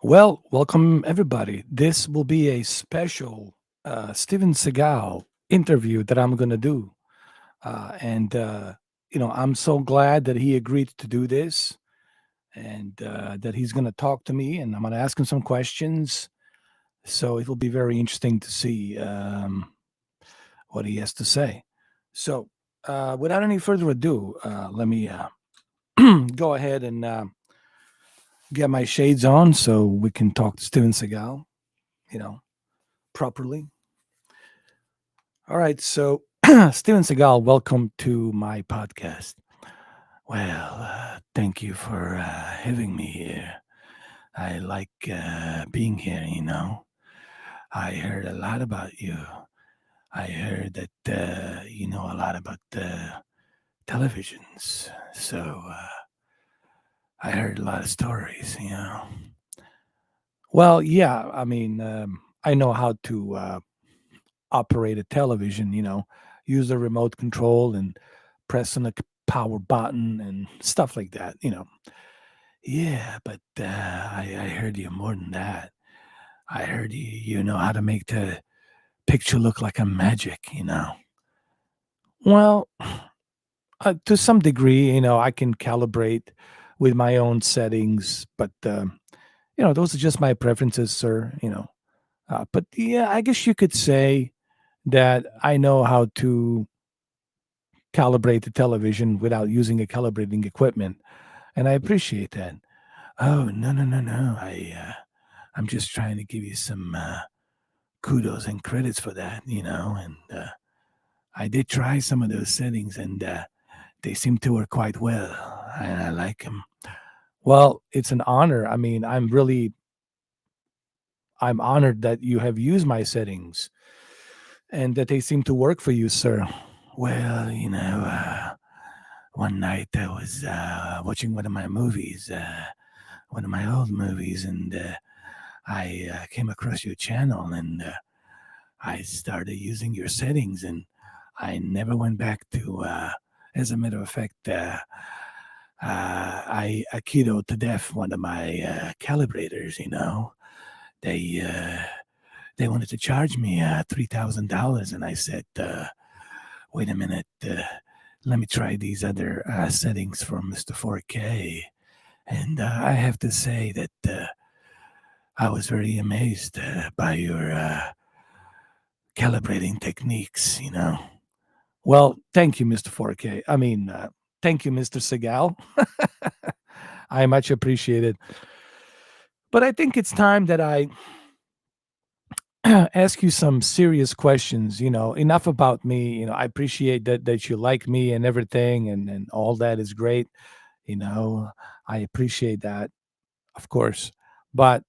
Well, welcome everybody. This will be a special Steven Seagal interview that I'm going to do. I'm so glad that he agreed to do this and that he's going to talk to me and I'm going to ask him some questions. So it will be very interesting to see what he has to say. So, without any further ado, let me go ahead and get my shades on so we can talk to Steven Seagal, you know, properly. All right. So, Steven Seagal, welcome to my podcast. Well, thank you for having me here. I like being here. I heard a lot about you. I heard that you know a lot about televisions. So, I heard a lot of stories. Well, yeah. I mean, I know how to operate a television, use the remote control and press on the power button and stuff like that. Yeah, but I heard you more than that. I heard you know how to make the picture look like a magic. Well, to some degree, I can calibrate with my own settings, but, those are just my preferences, sir. But yeah, I guess you could say that I know how to calibrate the television without using a calibrating equipment, and I appreciate that. Oh, no, no, no, no. I'm just trying to give you some kudos and credits for that. And I did try some of those settings, and they seem to work quite well, and I like them. Well, it's an honor. I mean, I'm honored that you have used my settings and that they seem to work for you, sir. Well, one night I was watching one of my movies, one of my old movies, and I came across your channel and I started using your settings, and I never went back to. As a matter of fact, I Aikido to death one of my calibrators. They they wanted to charge me $3,000, and I said, "Wait a minute, let me try these other settings from Mister 4K." And I have to say that I was very amazed by your calibrating techniques. Well, thank you, Mr. 4K. I mean, thank you, Mr. Segal. I much appreciate it. But I think it's time that I ask you some serious questions. Enough about me. I appreciate that you like me and everything, and all that is great. You know, I appreciate that, of course. But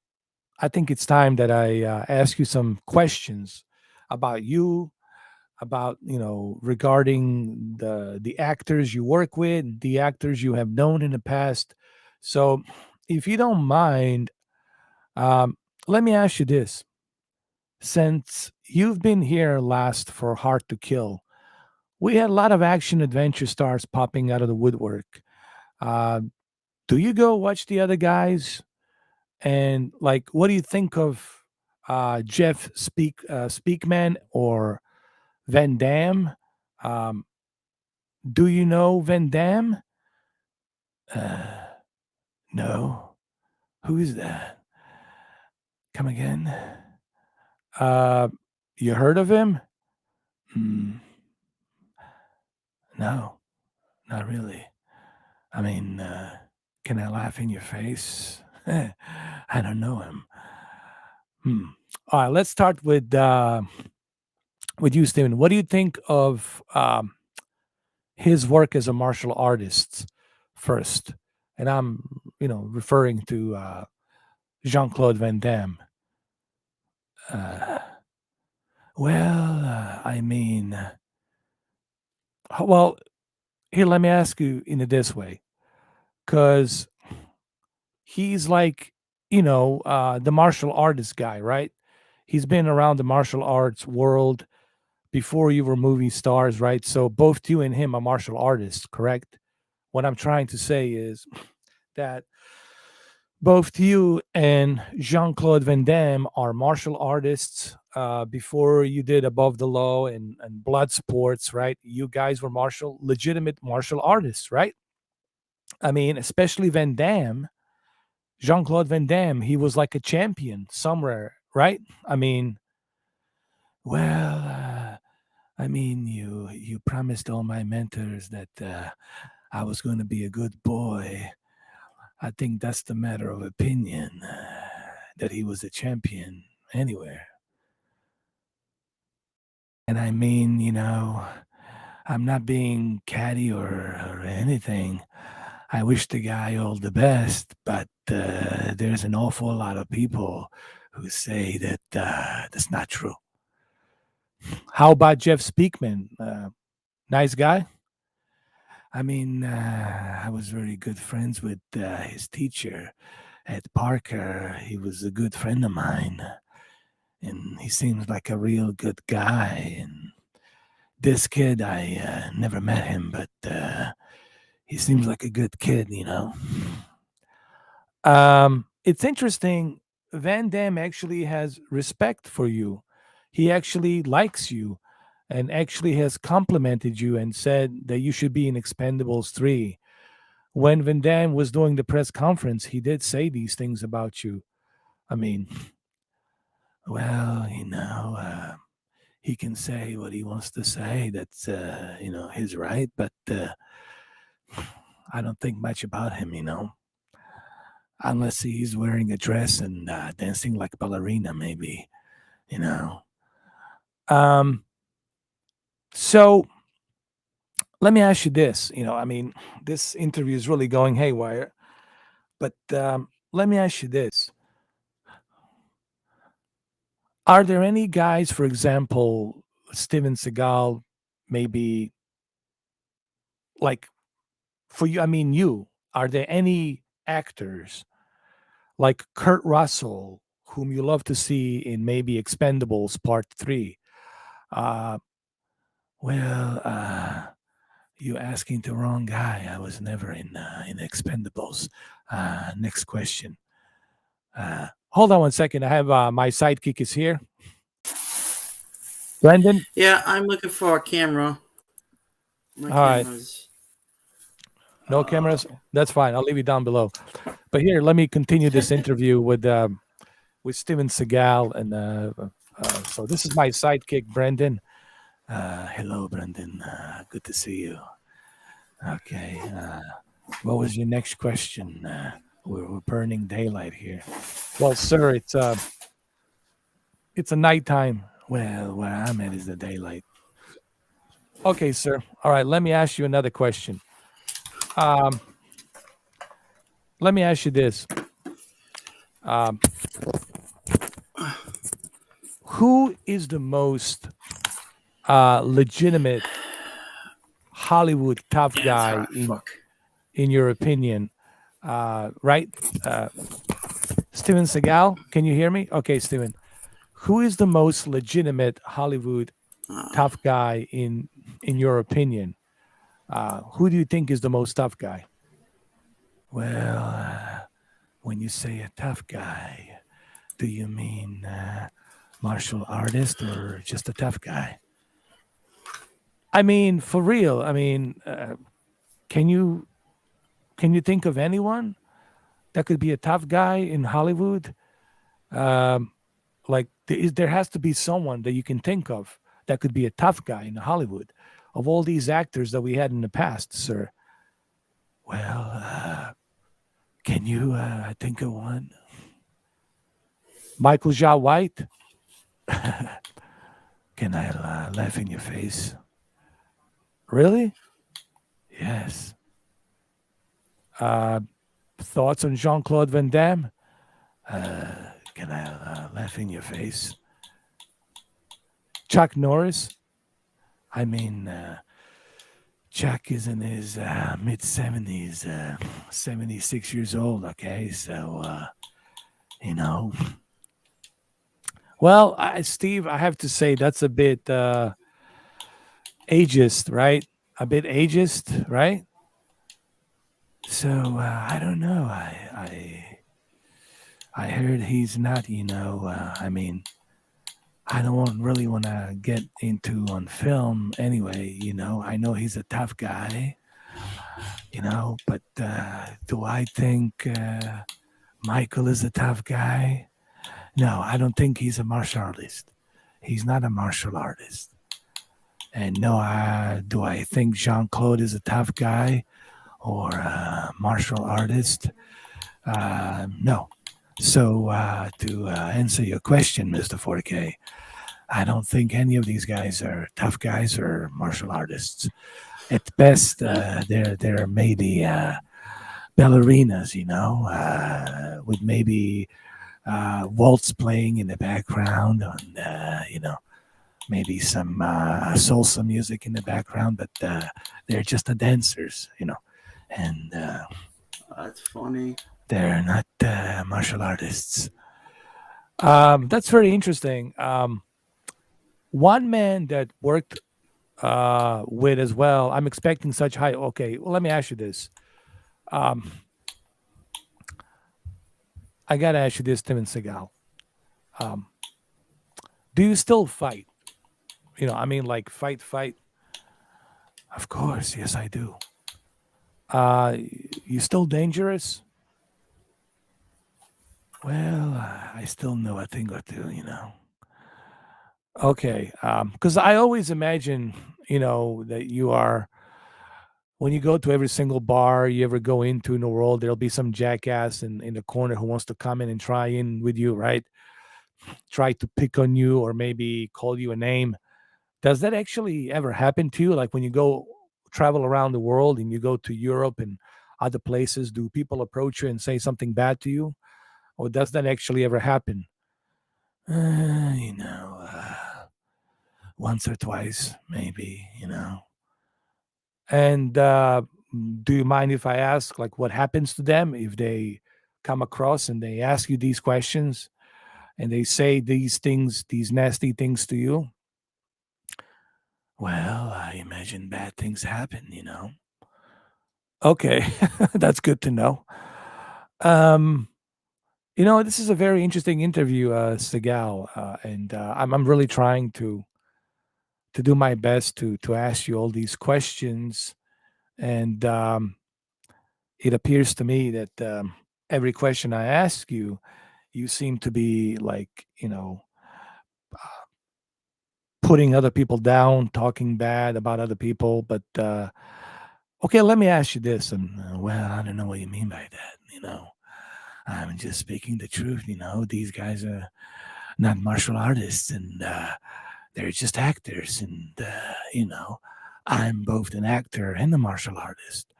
I think it's time that I ask you some questions about you, about regarding the actors you work with, the actors you have known in the past. So, if you don't mind, um, let me ask you this: since you've been here last for Hard to Kill, we had a lot of action adventure stars popping out of the woodwork. Uh, do you go watch the other guys? And like, what do you think of Jeff Speakman or Van Damme? Um, do you know Van Damme? Uh, no. Who is that? Come again? Uh, you heard of him? Mm, no, not really. I mean, can I laugh in your face? I don't know him. Hmm. All right, let's start with you, Steven. What do you think of his work as a martial artist first? And I'm, referring to Jean Claude Van Damme. Uh, well, I mean, well, here, let me ask you in this way, because he's like, the martial artist guy, right? He's been around the martial arts world before you were movie stars, right? So both you and him are martial artists, correct? What I'm trying to say is that Both you and Jean Claude Van Damme are martial artists. Before you did Above the Law and Blood Sports, right? You guys were legitimate martial artists, right? I mean, especially Van Damme, Jean Claude Van Damme, he was like a champion somewhere, right? I mean, well, I mean, you promised all my mentors that I was going to be a good boy. I think that's the matter of opinion. That he was a champion anywhere. And I mean, I'm not being catty or anything. I wish the guy all the best, but there's an awful lot of people who say that that's not true. How about Jeff Speakman? Nice guy. I mean, I was very good friends with his teacher at Parker. He was a good friend of mine, and he seems like a real good guy. And this kid, I never met him, but he seems like a good kid. It's interesting. Van Damme actually has respect for you. He actually likes you and actually has complimented you and said that you should be in Expendables 3. When Van Damme was doing the press conference, he did say these things about you. I mean, well, he can say what he wants to say. That's, his right. But I don't think much about him. Unless he's wearing a dress and dancing like ballerina, maybe, you know. Um, so let me ask you this. I mean, this interview is really going haywire, but let me ask you this. Are there any guys, for example, Steven Seagal, maybe like for you? I mean, are there any actors like Kurt Russell, whom you love to see in maybe Expendables Part 3? Uh, well, you asking the wrong guy. I was never in Expendables. Next question. Hold on one second. I have my sidekick is here. Brendan. Yeah, I'm looking for a camera. My All right. camera's. No cameras. That's fine. I'll leave you down below. But here, let me continue this interview with Steven Seagal, and so this is my sidekick, Brendan. Hello, Brendan. Good to see you. Okay. What was your next question? We're burning daylight here. Well, sir, it's a nighttime. Well, where I'm at is the daylight. Okay, sir. All right. Let me ask you another question. Um, let me ask you this. Um, who is the most legitimate Hollywood tough Yeah, it's guy hot. in Fuck. in your opinion? Right, Steven Seagal. Can you hear me? Okay, Steven. Who is the most legitimate Hollywood Uh, tough guy in your opinion? Who do you think is the most tough guy? Well, when you say a tough guy, do you mean martial artist or just a tough guy? I mean, for real. I mean, can you can you think of anyone that could be a tough guy in Hollywood? Um, like there has to be someone that you can think of that could be a tough guy in Hollywood. Of all these actors that we had in the past, sir. Well, can you think of one? Michael Jai White. Can I laugh in your face? Really? Yes. Uh, thoughts on Jean Claude Van Damme? Can I laugh in your face? Chuck Norris? I mean, Chuck is in his mid 70s, 76 years old, okay? So, you know. Well, Steve, I have to say that's a bit ageist, right? A bit ageist, right? So, I don't know. I heard he's not, I mean, I don't really want to get into on film anyway, I know he's a tough guy, but do I think Michael is a tough guy? No, I don't think he's a martial artist. He's not a martial artist. And no, do I think Jean Claude is a tough guy or a martial artist? No. So, to answer your question, Mr. 4K, I don't think any of these guys are tough guys or martial artists. At best, they're maybe ballerinas, with maybe waltz playing in the background, and maybe some salsa music in the background, but they're just the dancers, and That's funny. they're not martial artists. That's very interesting. One man that worked with as well. I'm expecting such high. Okay, well, let me ask you this. Um, I gotta ask you this, Tim and Seagal. Um, do you still fight? I mean, like fight. Of course, yes, I do. Uh, you still dangerous? Well, I still know a thing or two, Okay, because I always imagine, that you are when you go to every single bar you ever go into in the world, there'll be some jackass in the corner who wants to come in and try in with you, right? Try to pick on you or maybe call you a name. Does that actually ever happen to you? Like when you go travel around the world and you go to Europe and other places, do people approach you and say something bad to you? Or does that actually ever happen? Uh, you know, uh, Once or twice, maybe, And do you mind if I ask, like, what happens to them if they come across and they ask you these questions and they say these things, these nasty things to you? Well, I imagine bad things happen, Okay, that's good to know. Um, this is a very interesting interview, Segal, and I'm really trying to do my best to ask you all these questions, and it appears to me that every question I ask you, you seem to be like putting other people down, talking bad about other people. But okay, let me ask you this, and well, I don't know what you mean by that. I'm just speaking the truth. These guys are not martial artists, and they're just actors, and I'm both an actor and a martial artist.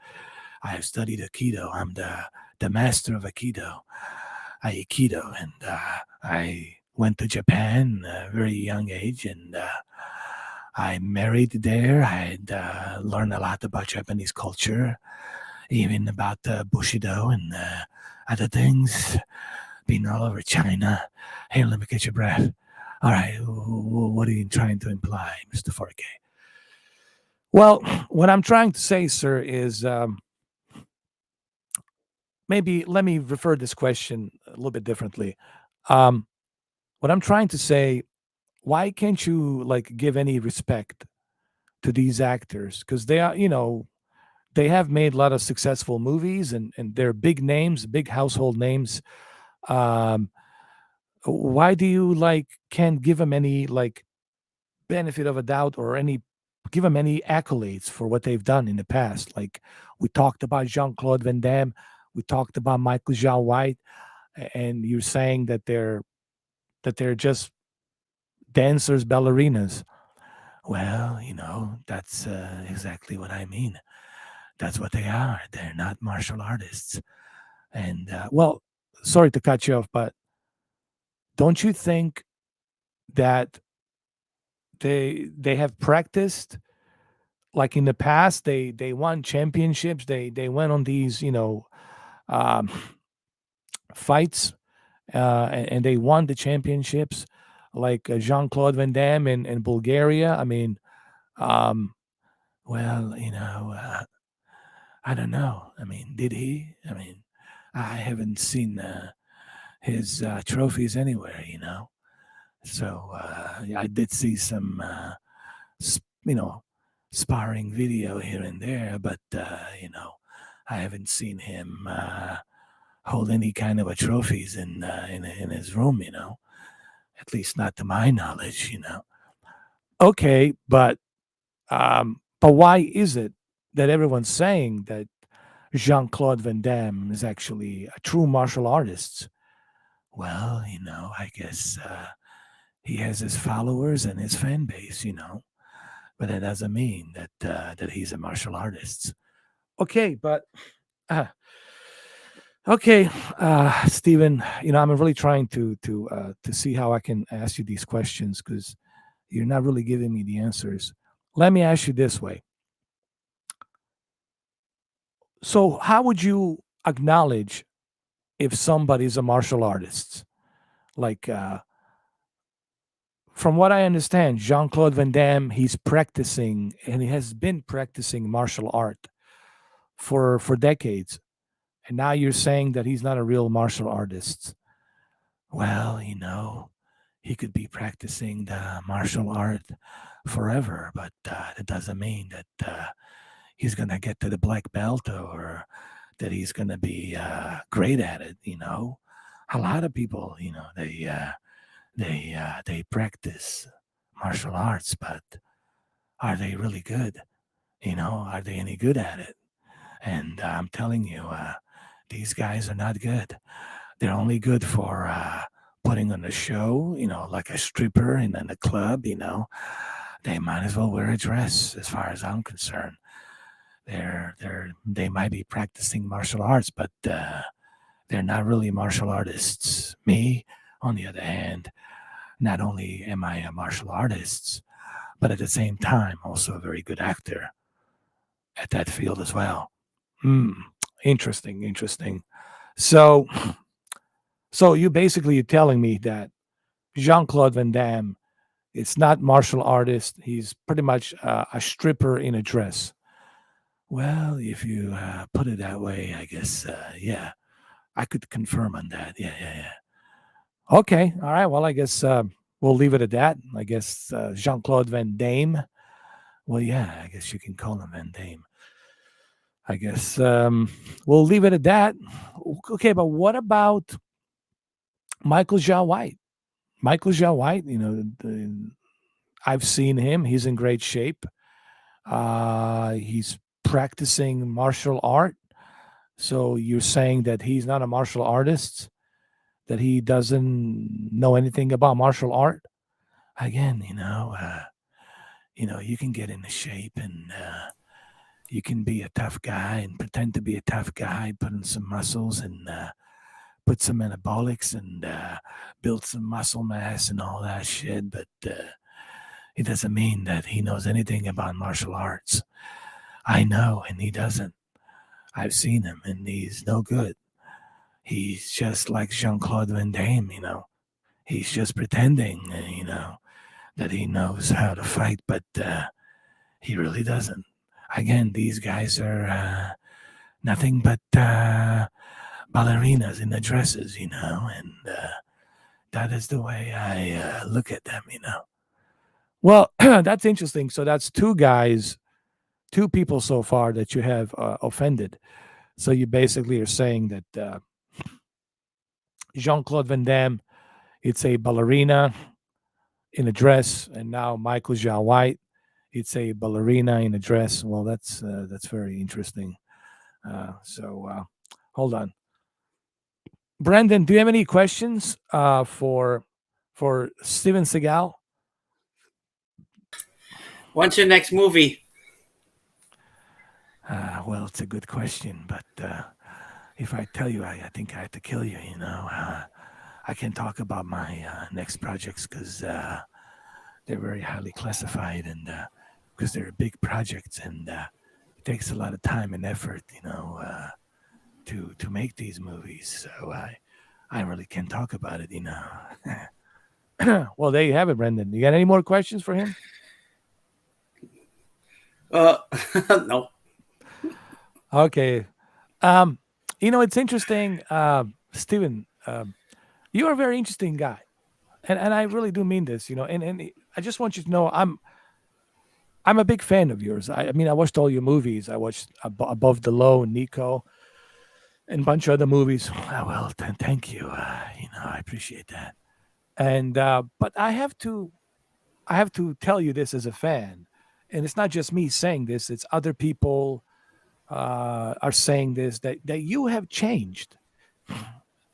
I have studied Aikido. I'm the master of Aikido, and I went to Japan at a very young age, and I married there. I had learned a lot about Japanese culture, even about Bushido and other things. Been all over China. Hey, let me get your breath. All right, what are you trying to imply, Mr. 4K? Well, what I'm trying to say, sir, is maybe let me refer this question a little bit differently. Um, what I'm trying to say, why can't you like give any respect to these actors? Because they are, they have made a lot of successful movies and they're big names, big household names. Um, why do you like can't give them any like benefit of a doubt or any give them any accolades for what they've done in the past? Like we talked about Jean Claude Van Damme, we talked about Michael Jean White, and you're saying that they're just dancers, ballerinas. Well, that's exactly what I mean. That's what they are. They're not martial artists. And well, sorry to cut you off, but don't you think that they have practiced like in the past? They won championships. They went on these um, fights and they won the championships, like Jean Claude Van Damme in Bulgaria. I mean, um, well, I don't know. I mean, did he? I mean, I haven't seen his trophies anywhere, So I did see some, you know, sparring video here and there, but I haven't seen him hold any kind of a trophies in his room, At least not to my knowledge. Okay, but why is it that everyone's saying that Jean Claude Van Damme is actually a true martial artist? Well, I guess he has his followers and his fan base. But that doesn't mean that he's a martial artist. Okay, but uh, okay, Stephen, I'm really trying to see how I can ask you these questions because you're not really giving me the answers. Let me ask you this way. So, how would you acknowledge if somebody's a martial artist? Like, from what I understand, Jean Claude Van Damme, he's practicing and he has been practicing martial art for decades. And now you're saying that he's not a real martial artist. Well, he could be practicing the martial art forever, but that doesn't mean that he's going to get to the black belt or that he's going to be great at it. A lot of people, they practice martial arts, but are they really good? Are they any good at it? And I'm telling you, these guys are not good. They're only good for putting on a show, like a stripper in a club. They might as well wear a dress, as far as I'm concerned. They might be practicing martial arts, but they're not really martial artists. Me, on the other hand, not only am I a martial artist, but at the same time, also a very good actor at that field as well. Hmm. Interesting, interesting. So, so you're telling me that Jean Claude Van Damme, it's not martial artist. He's pretty much a stripper in a dress. Well, if you put it that way, I guess, yeah, I could confirm on that. Yeah, yeah, yeah. Okay, all right. Well, I guess we'll leave it at that. I guess Jean Claude Van Damme. Well, yeah, I guess you can call him Van Damme. I guess we'll leave it at that. Okay, but what about Michael Jai White? Michael Jai White, I've seen him. He's in great shape. He's practicing martial art. So you're saying that he's not a martial artist, that he doesn't know anything about martial art? Again, you can get into shape and you can be a tough guy and pretend to be a tough guy, put in some muscles and put some anabolics and build some muscle mass and all that shit. But it doesn't mean that he knows anything about martial arts. I know, and he doesn't. I've seen him, and he's no good. He's just like Jean Claude Van Damme. He's just pretending, that he knows how to fight, but he really doesn't. Again, these guys are nothing but ballerinas in the dresses, and that is the way I look at them. Well, that's interesting. So that's two people so far that you have offended. So you basically are saying that Jean Claude Van Damme, it's a ballerina in a dress, and now Michael Jai White, it's a ballerina in a dress. Well, that's very interesting. So hold on, Brandon. Do you have any questions for Steven Seagal? What's your next movie? Well, it's a good question, but if I tell you, I think I have to kill you. I can talk about my next projects because they're very highly classified and because they're big projects and it takes a lot of time and effort, to make these movies. So I really can't talk about it. Well, there you have it, Brendan. You got any more questions for him? No. Okay. It's interesting, Steven. You're a very interesting guy, and I really do mean this. And I just want you to know I'm a big fan of yours. I mean, I watched all your movies. I watched Above the Law, Nico, and a bunch of other movies. Well, thank you. I appreciate that. And but I have to tell you this as a fan, and it's not just me saying this. It's other people are saying this, that you have changed.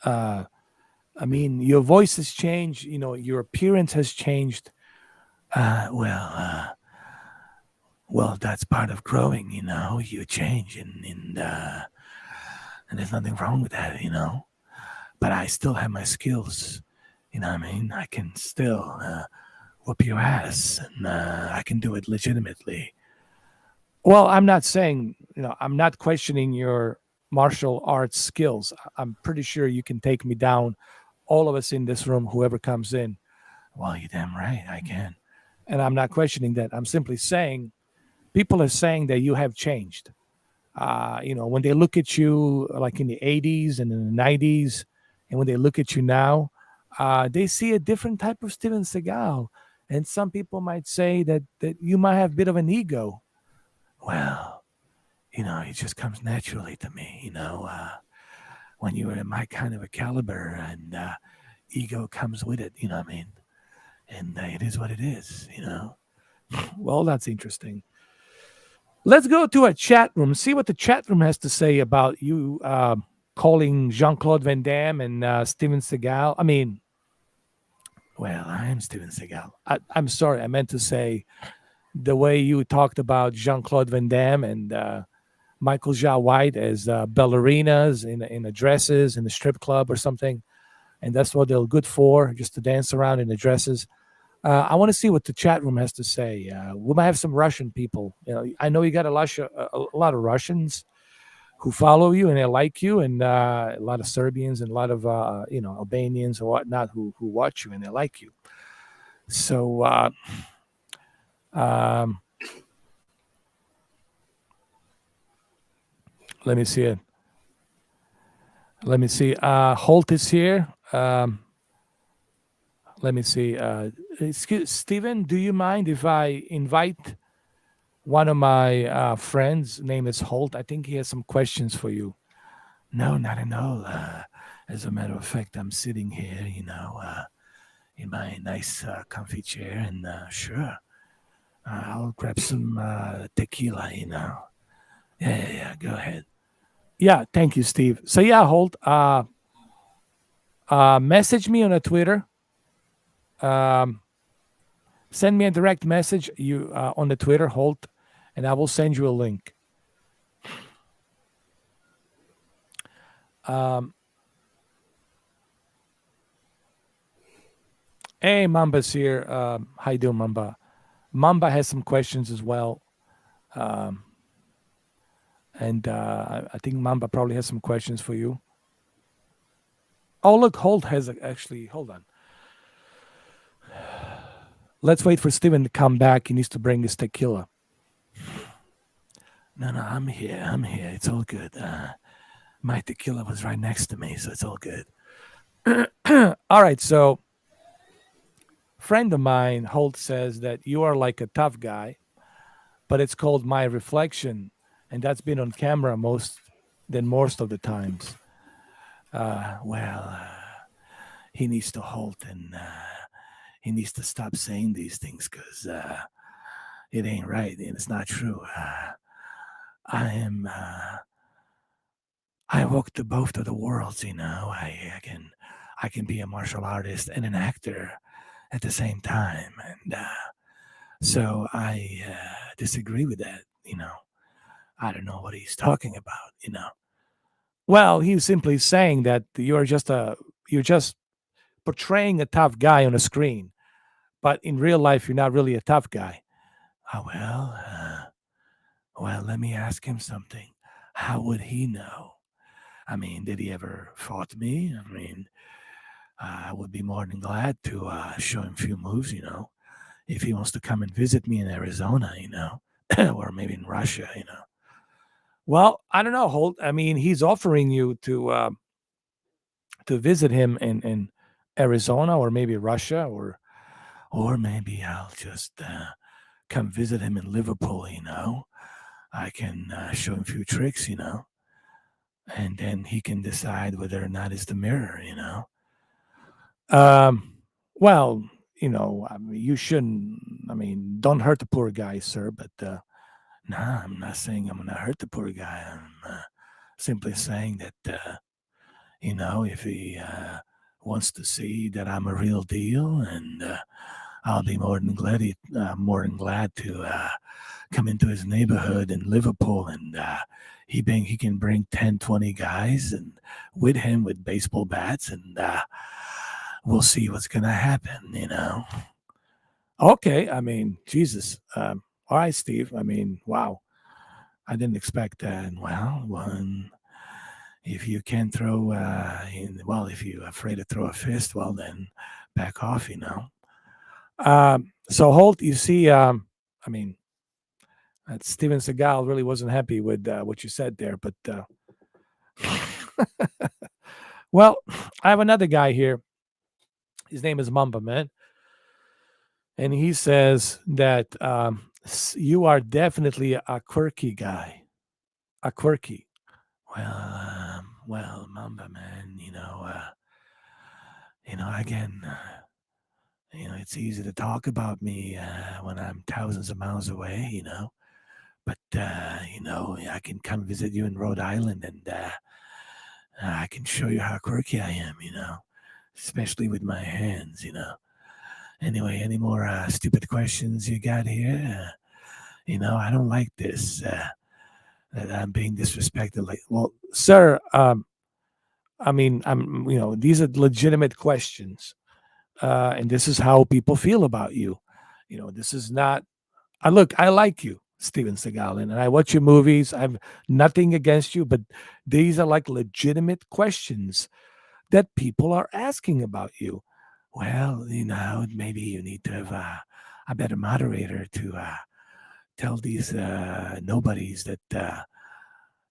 Uh, I mean, your voice has changed. Your appearance has changed. Uh, well, uh, well, that's part of growing. You change, and there's nothing wrong with that. But I still have my skills. You know what I mean? I can still whoop your ass, and I can do it legitimately. Well, I'm not saying, I'm not questioning your martial arts skills. I'm pretty sure you can take me down, all of us in this room, whoever comes in. Well, you're damn right, I can. And I'm not questioning that. I'm simply saying people are saying that you have changed. When they look at you like in the 80s and in the 90s, and when they look at you now, they see a different type of Steven Seagal. And some people might say that you might have a bit of an ego. Well, it just comes naturally to me, when you're in my kind of a caliber, and ego comes with it, you know what I mean? And it is what it is. Well, that's interesting. Let's go to a chat room, see what the chat room has to say about you calling Jean Claude Van Damme and Steven Seagal. I mean, well, I am Steven Seagal. I'm sorry, I meant to say the way you talked about Jean Claude Van Damme and Michael Jai White as ballerinas in the dresses in the strip club or something, and that's what they're good for, just to dance around in the dresses. I want to see what the chat room has to say. We might have some Russian people. I know you got a lot of Russians who follow you and they like you, and a lot of Serbians and a lot of Albanians or whatnot who watch you and they like you. So um, let me see it. Let me see. Holt is here. Let me see. Excuse, Steven, do you mind if I invite one of my friends? Name is Holt. I think he has some questions for you. No, not at all. As a matter of fact, I'm sitting here, in my nice, comfy chair, and sure, I'll grab some tequila. Yeah, yeah, yeah. Go ahead. Yeah, thank you, Steve. So yeah, Holt. Message me on a Twitter. Um, Send me a direct message on the Twitter, Holt, and I will send you a link. Um, hey, Mamba's here. How you doing, Mamba? Mamba has some questions as well, um, and I think Mamba probably has some questions for you. Oh, look, Holt has actually. Hold on. Let's wait for Steven to come back. He needs to bring his tequila. No, no, I'm here. I'm here. It's all good. My tequila was right next to me, so it's all good. All right, so friend of mine, Holt, says that you are like a tough guy, but it's called My Reflection, and that's been on camera most of the times. Well, he needs to halt, and he needs to stop saying these things because it ain't right and it's not true. I am. I walk the both of the worlds. I can be a martial artist and an actor at the same time, and so I disagree with that. I don't know what he's talking about. Well, he's simply saying that you're just portraying a tough guy on a screen, but in real life you're not really a tough guy. Oh, well, let me ask him something. How would he know? I mean, did he ever fought me? I mean, I would be more than glad to show him a few moves. If he wants to come and visit me in Arizona, or maybe in Russia. Well, I don't know, Holt. I mean, he's offering you to visit him Arizona or maybe Russia, or maybe I'll just come visit him in Liverpool. I can show him a few tricks. And then he can decide whether or not it's the mirror. Um, well, I mean, you shouldn't. I mean, don't hurt the poor guy, sir. But nah, I'm not saying I'm gonna hurt the poor guy. I'm simply saying that if he wants to see that I'm a real deal, and I'll be more than glad to come into his neighborhood in Liverpool, and he can bring 10, 20 guys and with him with baseball bats, and we'll see what's gonna happen. Okay, I mean, Jesus. All right, Steve. I mean, wow. I didn't expect that. Well, if you can't throw, if you're afraid to throw a fist, well, then back off. So Holt, you see, I mean, Steven Seagal really wasn't happy with what you said there, but well, I have another guy here. His name is Mamba Man, and he says that you are definitely a quirky guy, a quirky. Well, Mamba Man, again, it's easy to talk about me when I'm thousands of miles away. But I can come visit you in Rhode Island, and I can show you how quirky I am. Especially with my hands. Anyway, any more stupid questions you got here? I don't like this. That I'm being disrespected. Like, well, sir, I mean, these are legitimate questions, and this is how people feel about you. This is not. I like you, Steven Seagal, and I watch your movies. I have nothing against you, but these are like legitimate questions that people are asking about you. Well, maybe you need to have a better moderator to tell these nobodies that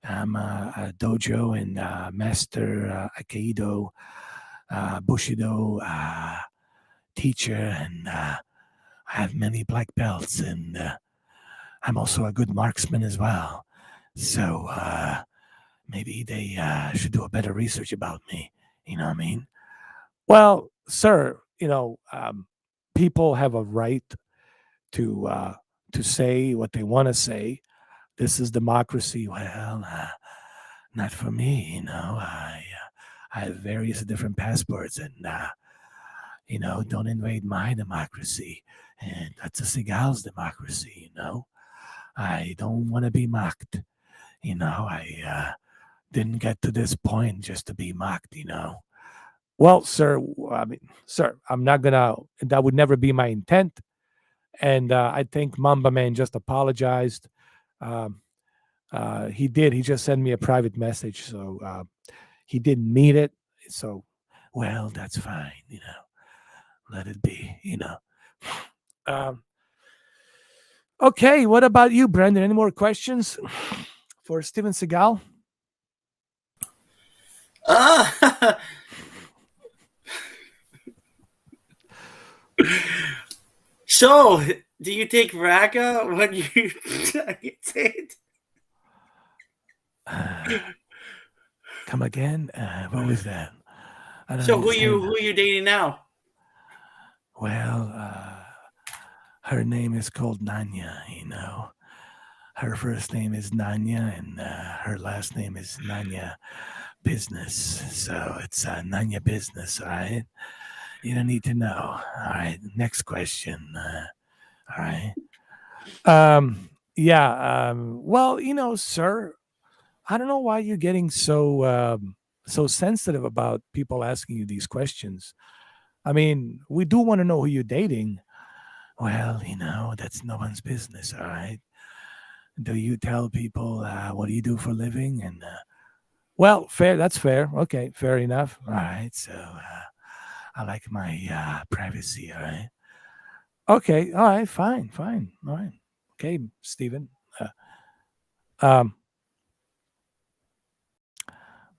I'm a dojo and master Aikido, Bushido teacher, and I have many black belts, and I'm also a good marksman as well. So maybe they should do a better research about me. You know what I mean? Well, sir, people have a right to say what they want to say. This is democracy. Well, not for me. I have various different passports, and don't invade my democracy. And that's a Seagal's democracy. I don't want to be mocked. I didn't get to this point just to be mocked. Well, sir, I mean, sir, I'm not gonna. That would never be my intent. And I think Mamba Man just apologized. Um, he did. He just sent me a private message, so he didn't mean it. So, well, that's fine. Let it be. Um, okay, what about you, Brendan? Any more questions for Steven Seagal? So, do you take Raga when you get it? Come again? What was that? I don't So understand. who you dating now? Well, her name is called Nanya. Her first name is Nanya, and her last name is Nanya Business. So it's Nanya Business, all right? You don't need to know. All right, next question. All right. Yeah. Well, sir, I don't know why you're getting so sensitive about people asking you these questions. I mean, we do want to know who you're dating. Well, that's no one's business, all right? Do you tell people what do you do for a living? And well, fair. That's fair. Okay, fair enough. All right. So I like my privacy. All right. Okay. All right. Fine. Fine. All right. Okay, Stephen. Um.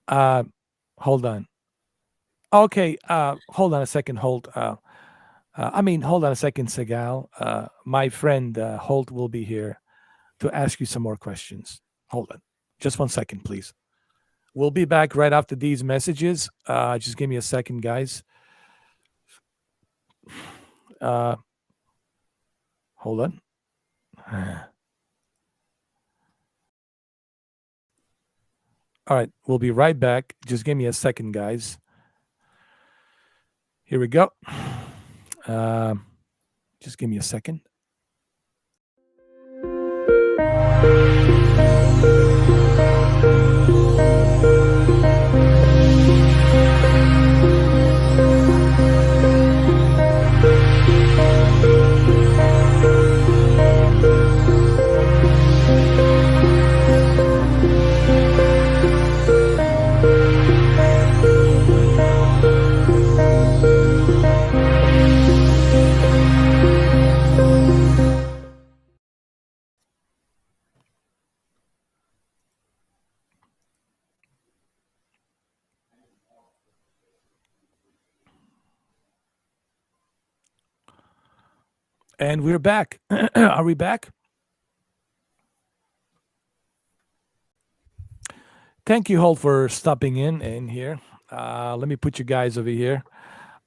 Uh. Hold on. Okay, hold on a second, Holt. Hold on a second, Segal. My friend Holt will be here to ask you some more questions. Hold on. Just 1 second, please. We'll be back right after these messages. Just give me a second, guys. Uh, hold on. All right, we'll be right back. Just give me a second, guys. Here we go. Um, just give me a second. And we're back. Are we back? Thank you, Holt, for stopping in here. Let me put you guys over here.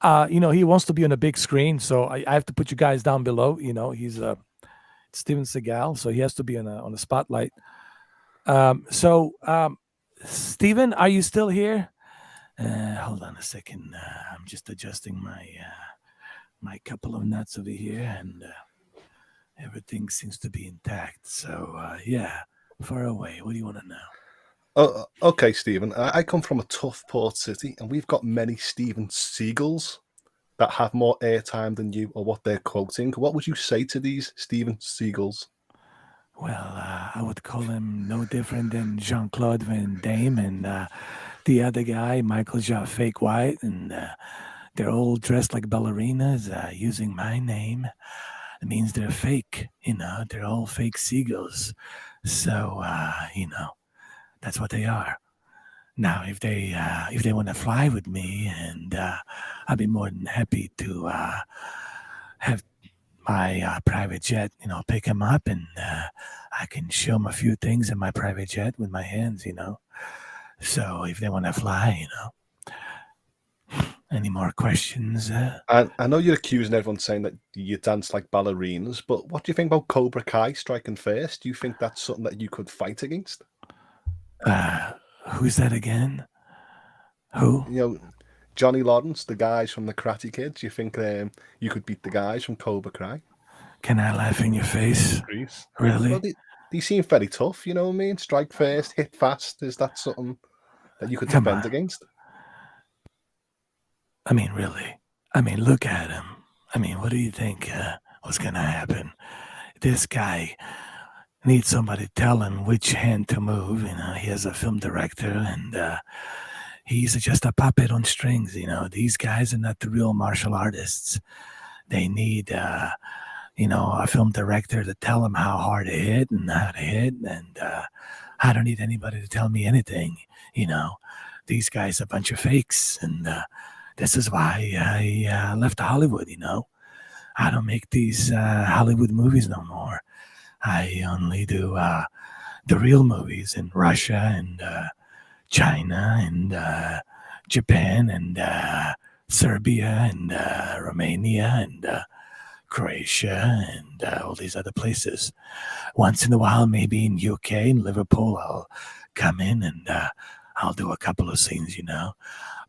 He wants to be on a big screen, so I have to put you guys down below. He's Steven Seagal, so he has to be on a spotlight. Steven, are you still here? Hold on a second. I'm just adjusting my couple of nuts over here, and everything seems to be intact. So yeah, far away. What do you want to know? Okay, Stephen. I come from a tough port city, and we've got many Steven Seagals that have more airtime than you or what they're quoting. What would you say to these Steven Seagals? Well, I would call him no different than Jean-Claude Van Damme and the other guy, Michael Fake White, and they're all dressed like ballerinas using my name. It means they're fake, they're all fake seagulls. So, that's what they are. Now, if they want to fly with me, and I'd be more than happy to have my private jet, pick them up, and I can show them a few things in my private jet with my hands, So if they want to fly, any more questions? I know you're accusing everyone saying that you dance like ballerinas, but what do you think about Cobra Kai striking first? Do you think that's something that you could fight against? Who's that again? Who? Johnny Lawrence, the guys from the Karate Kids. You think you could beat the guys from Cobra Kai? Can I laugh in your face? Greece. Really? Well, they seem very tough, you know what I mean? Strike first, hit fast. Is that something that you could Come defend on. against? Really? Look at him. What do you think was going to happen? This guy needs somebody to tell him which hand to move. He has a film director, and he's just a puppet on strings. These guys are not the real martial artists. They need, a film director to tell them how hard to hit and how to hit. And I don't need anybody to tell me anything. These guys are a bunch of fakes, and this is why I left Hollywood. I don't make these Hollywood movies no more. I only do the real movies in Russia and China and Japan and Serbia and Romania and Croatia and all these other places. Once in a while, maybe in UK and Liverpool, I'll come in and I'll do a couple of scenes,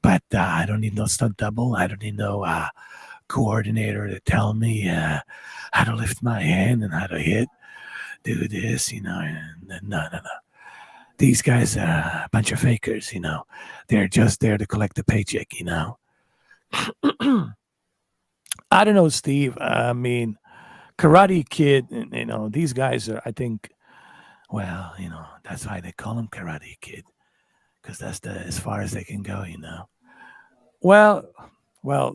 But I don't need no stunt double. I don't need no coordinator to tell me how to lift my hand and how to hit, do this, and no. These guys are a bunch of fakers, They're just there to collect the paycheck, I don't know, Steve. Karate Kid, these guys are, I think, well, that's why they call him Karate Kid, because that's as far as they can go, Well,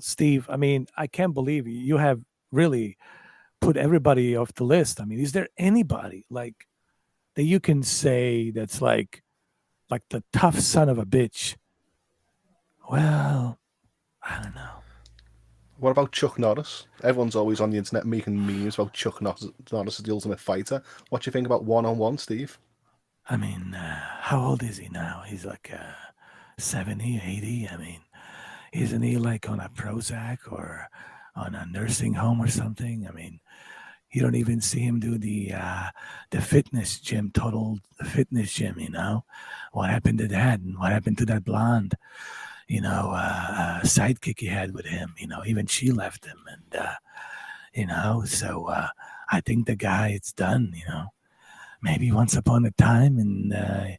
Steve, I can't believe you have really put everybody off the list. Is there anybody like that you can say that's like the tough son of a bitch? Well, I don't know. What about Chuck Norris? Everyone's always on the internet making memes about Chuck Norris as the Ultimate Fighter. What do you think about one-on-one, Steve? I mean, how old is he now? He's like 70, 80. I mean, isn't he like on a Prozac or on a nursing home or something? I mean, you don't even see him do the fitness gym, total fitness gym. What happened to that? And what happened to that blonde? Sidekick he had with him. Even she left him, and so I think the guy, it's done. Maybe once upon a time, and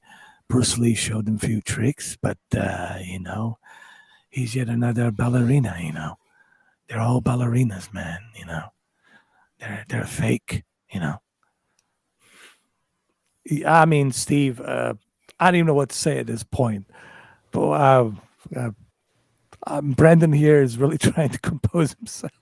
Bruce Lee showed him a few tricks, but he's yet another ballerina. They're all ballerinas, man. They're fake. I mean, Steve, I don't even know what to say at this point. But Brandon here is really trying to compose himself.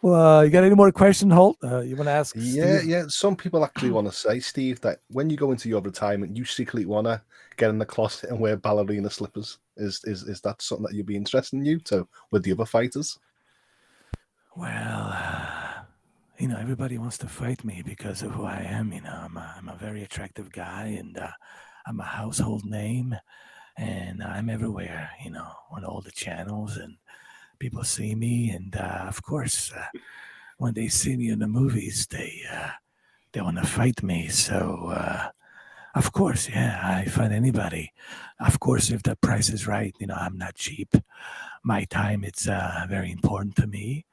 Well, you got any more questions, Holt? You want to ask? Yeah, Steve? yeah. Some people actually want to say, Steve, that when you go into your retirement, you secretly want to get in the closet and wear ballerina slippers. Is that something that you'd be interested in you to with the other fighters? Well, everybody wants to fight me because of who I am. I'm a very attractive guy, and I'm a household name, and I'm everywhere. On all the channels, and people see me, and of course, when they see me in the movies, they want to fight me. So, of course, yeah, I fight anybody. Of course, if the price is right, I'm not cheap. My time, it's very important to me.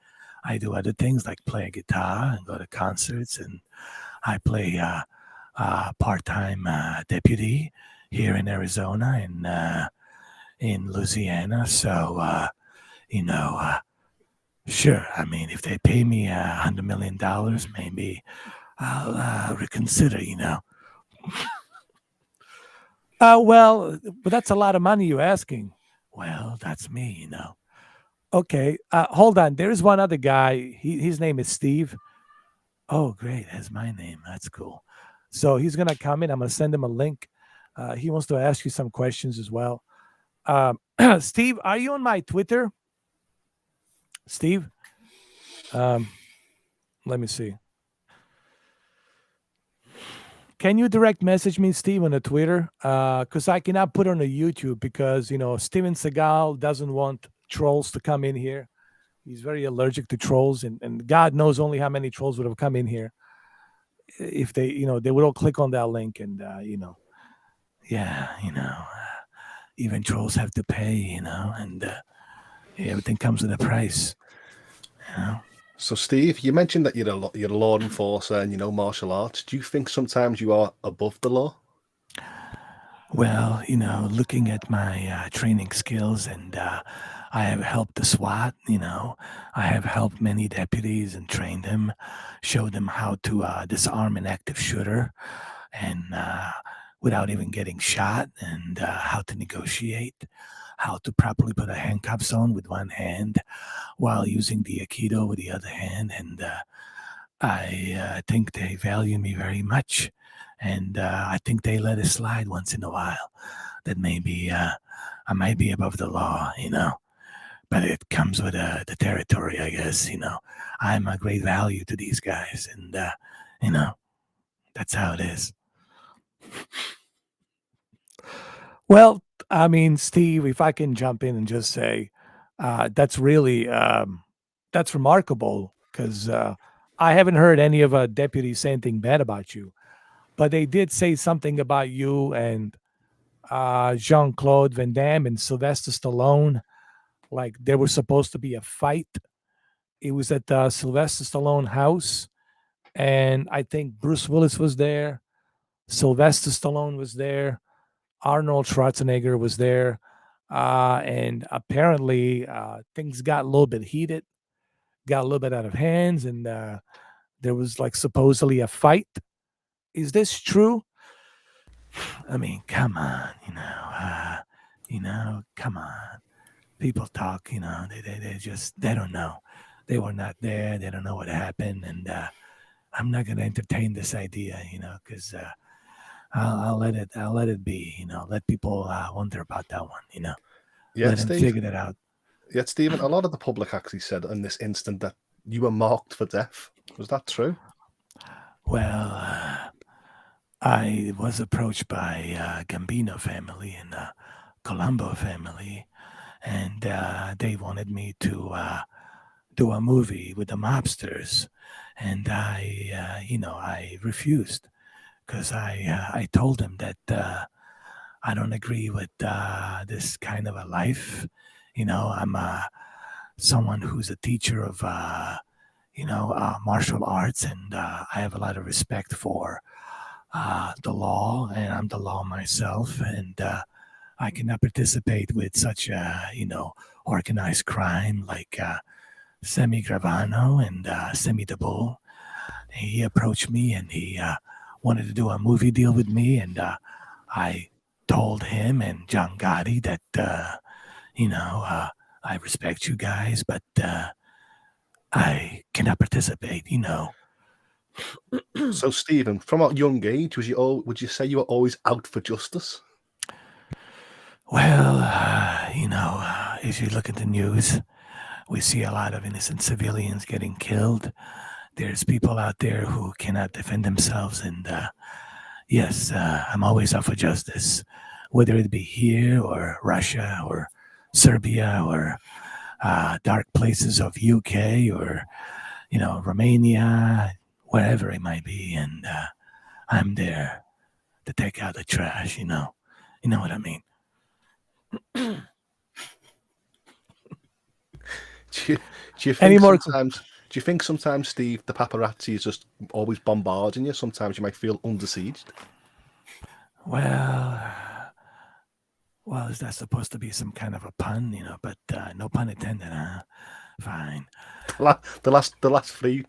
I do other things like play guitar and go to concerts, and I play part-time deputy here in Arizona and in Louisiana. So, sure. I mean, if they pay me $100 million, maybe I'll reconsider. Well, but that's a lot of money you're asking. Well, that's me. Okay, hold on. There's one other guy. His name is Steve. Oh, great. That's my name. That's cool. So he's going to come in. I'm going to send him a link. He wants to ask you some questions as well. Steve, are you on my Twitter? Steve? Let me see. Can you direct message me, Steve, on the Twitter? Because I cannot put it on the YouTube because, Steven Seagal doesn't want trolls to come in here. He's very allergic to trolls, and God knows only how many trolls would have come in here if they would all click on that link, and even trolls have to pay, and everything comes with a price. So, Steve, you mentioned that you're a law enforcer and you know martial arts. Do you think sometimes you are above the law? Well, looking at my training skills, and I have helped the SWAT. I have helped many deputies and trained them, showed them how to disarm an active shooter, and without even getting shot, and how to negotiate, how to properly put a handcuffs on with one hand while using the Aikido with the other hand. And I think they value me very much. And I think they let it slide once in a while. That maybe I might be above the law, but it comes with the territory, I guess. I'm a great value to these guys, and that's how it is. Well, I mean, Steve, if I can jump in and just say, that's really that's remarkable because I haven't heard any of a deputy say anything bad about you, but they did say something about you and Jean-Claude Van Damme and Sylvester Stallone. Like there was supposed to be a fight. It was at the Sylvester Stallone house, and I think Bruce Willis was there. Sylvester Stallone was there. Arnold Schwarzenegger was there. And apparently things got a little bit heated, got a little bit out of hands, and there was like supposedly a fight. Is this true? I mean, come on, come on. People talk, they just, they don't know. They were not there. They don't know what happened. And I'm not going to entertain this idea, because I'll let it be, let people wonder about that one, Yeah, let them Steve. figure that out. Yet, Stephen, a lot of the public actually said in this instant that you were marked for death. Was that true? Well, I was approached by Gambino family and Colombo family, and they wanted me to do a movie with the mobsters, and I refused because I told them that I don't agree with this kind of a life. I'm someone who's a teacher of martial arts, and I have a lot of respect for the law, and I'm the law myself, and I cannot participate with such organized crime like Semi Gravano and Semi the Bull. He approached me and he wanted to do a movie deal with me, and I told him and John Gotti that I respect you guys, but I cannot participate. So, Stephen, from a young age, would you say you were always out for justice? Well, as you look at the news, we see a lot of innocent civilians getting killed. There's people out there who cannot defend themselves, and yes, I'm always out for justice, whether it be here or Russia or Serbia or dark places of UK or Romania, wherever it might be, and I'm there to take out the trash. You know what I mean. Do you Any think more? sometimes? Do you think sometimes, Steve, the paparazzi is just always bombarding you? Sometimes you might feel under siege. Well, is that supposed to be some kind of a pun? But no pun intended, huh? Fine. The last three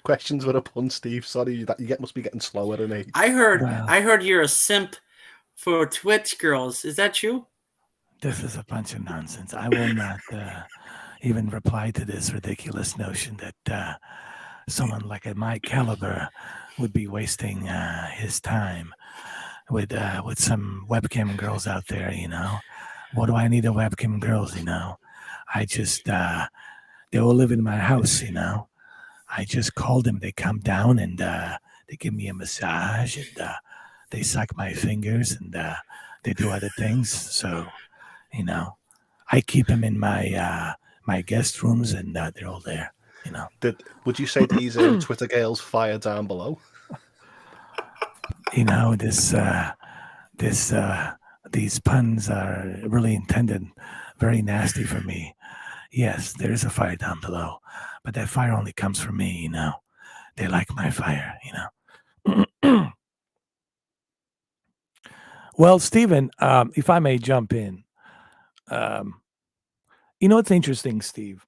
questions were a pun, Steve. Sorry, that must be getting slower in age. I heard Well, you're a simp for Twitch girls. Is that true? this is a bunch of nonsense. I will not even reply to this ridiculous notion that someone like at my caliber would be wasting his time with some webcam girls out there. What do I need a webcam girls? I just they all live in my house. I just call them. They come down and they give me a massage, and they suck my fingers, and they do other things. So I keep them in my guest rooms, and they're all there. Would you say these Twitter girls fire down below? This these puns are really intended very nasty for me. Yes, there is a fire down below, but that fire only comes from me. They like my fire. Well, Stephen, if I may jump in, it's interesting, Steve,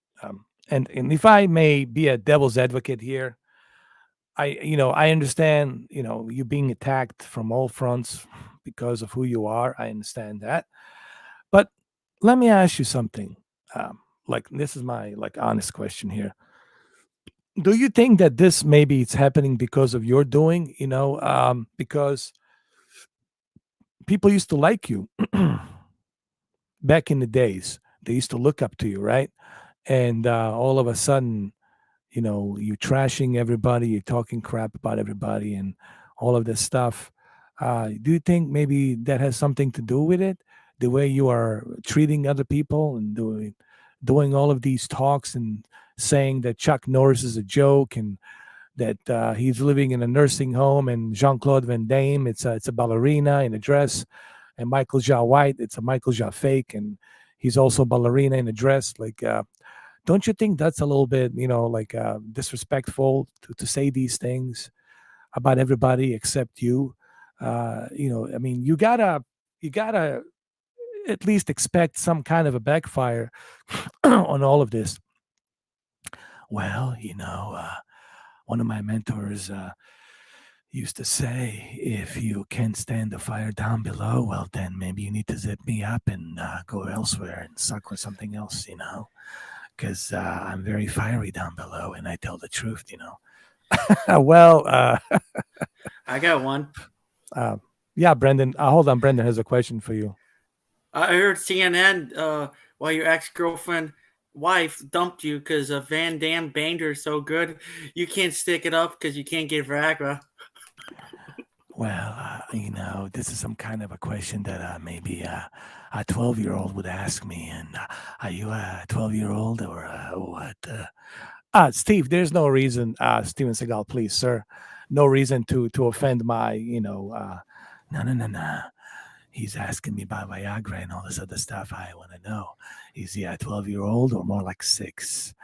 and if I may be a devil's advocate here, I understand, you being attacked from all fronts because of who you are. I understand that. But let me ask you something. Like, this is my honest question here. Do you think that this maybe it's happening because of your doing? Because people used to like you back in the days. They used to look up to you, right? And all of a sudden, you're trashing everybody, you're talking crap about everybody, and all of this stuff. Do you think maybe that has something to do with it? The way you are treating other people and doing all of these talks and saying that Chuck Norris is a joke and that he's living in a nursing home, and Jean-Claude Van Damme, it's a ballerina in a dress, and Michael Jai White, it's a Michael Jai fake, and he's also a ballerina in a dress. Like, don't you think that's a little bit, disrespectful to say these things about everybody except you? I mean, you gotta at least expect some kind of a backfire on all of this. Well, one of my mentors used to say, if you can't stand the fire down below, well, then maybe you need to zip me up and go elsewhere and suck with something else, because I'm very fiery down below and I tell the truth. Well, I got one. yeah, Brendan. Hold on, Brendan has a question for you. I heard CNN while your ex-girlfriend wife dumped you because Van Damme banged her so good you can't stick it up because you can't get Viagra. Well, this is some kind of a question that maybe a 12-year-old would ask me. And are you a 12-year-old or what? Steve, there's no reason, Steven Seagal, please, sir. No reason to offend my, no. He's asking me about Viagra and all this other stuff. I want to know. Is he a 12-year-old or more like 6?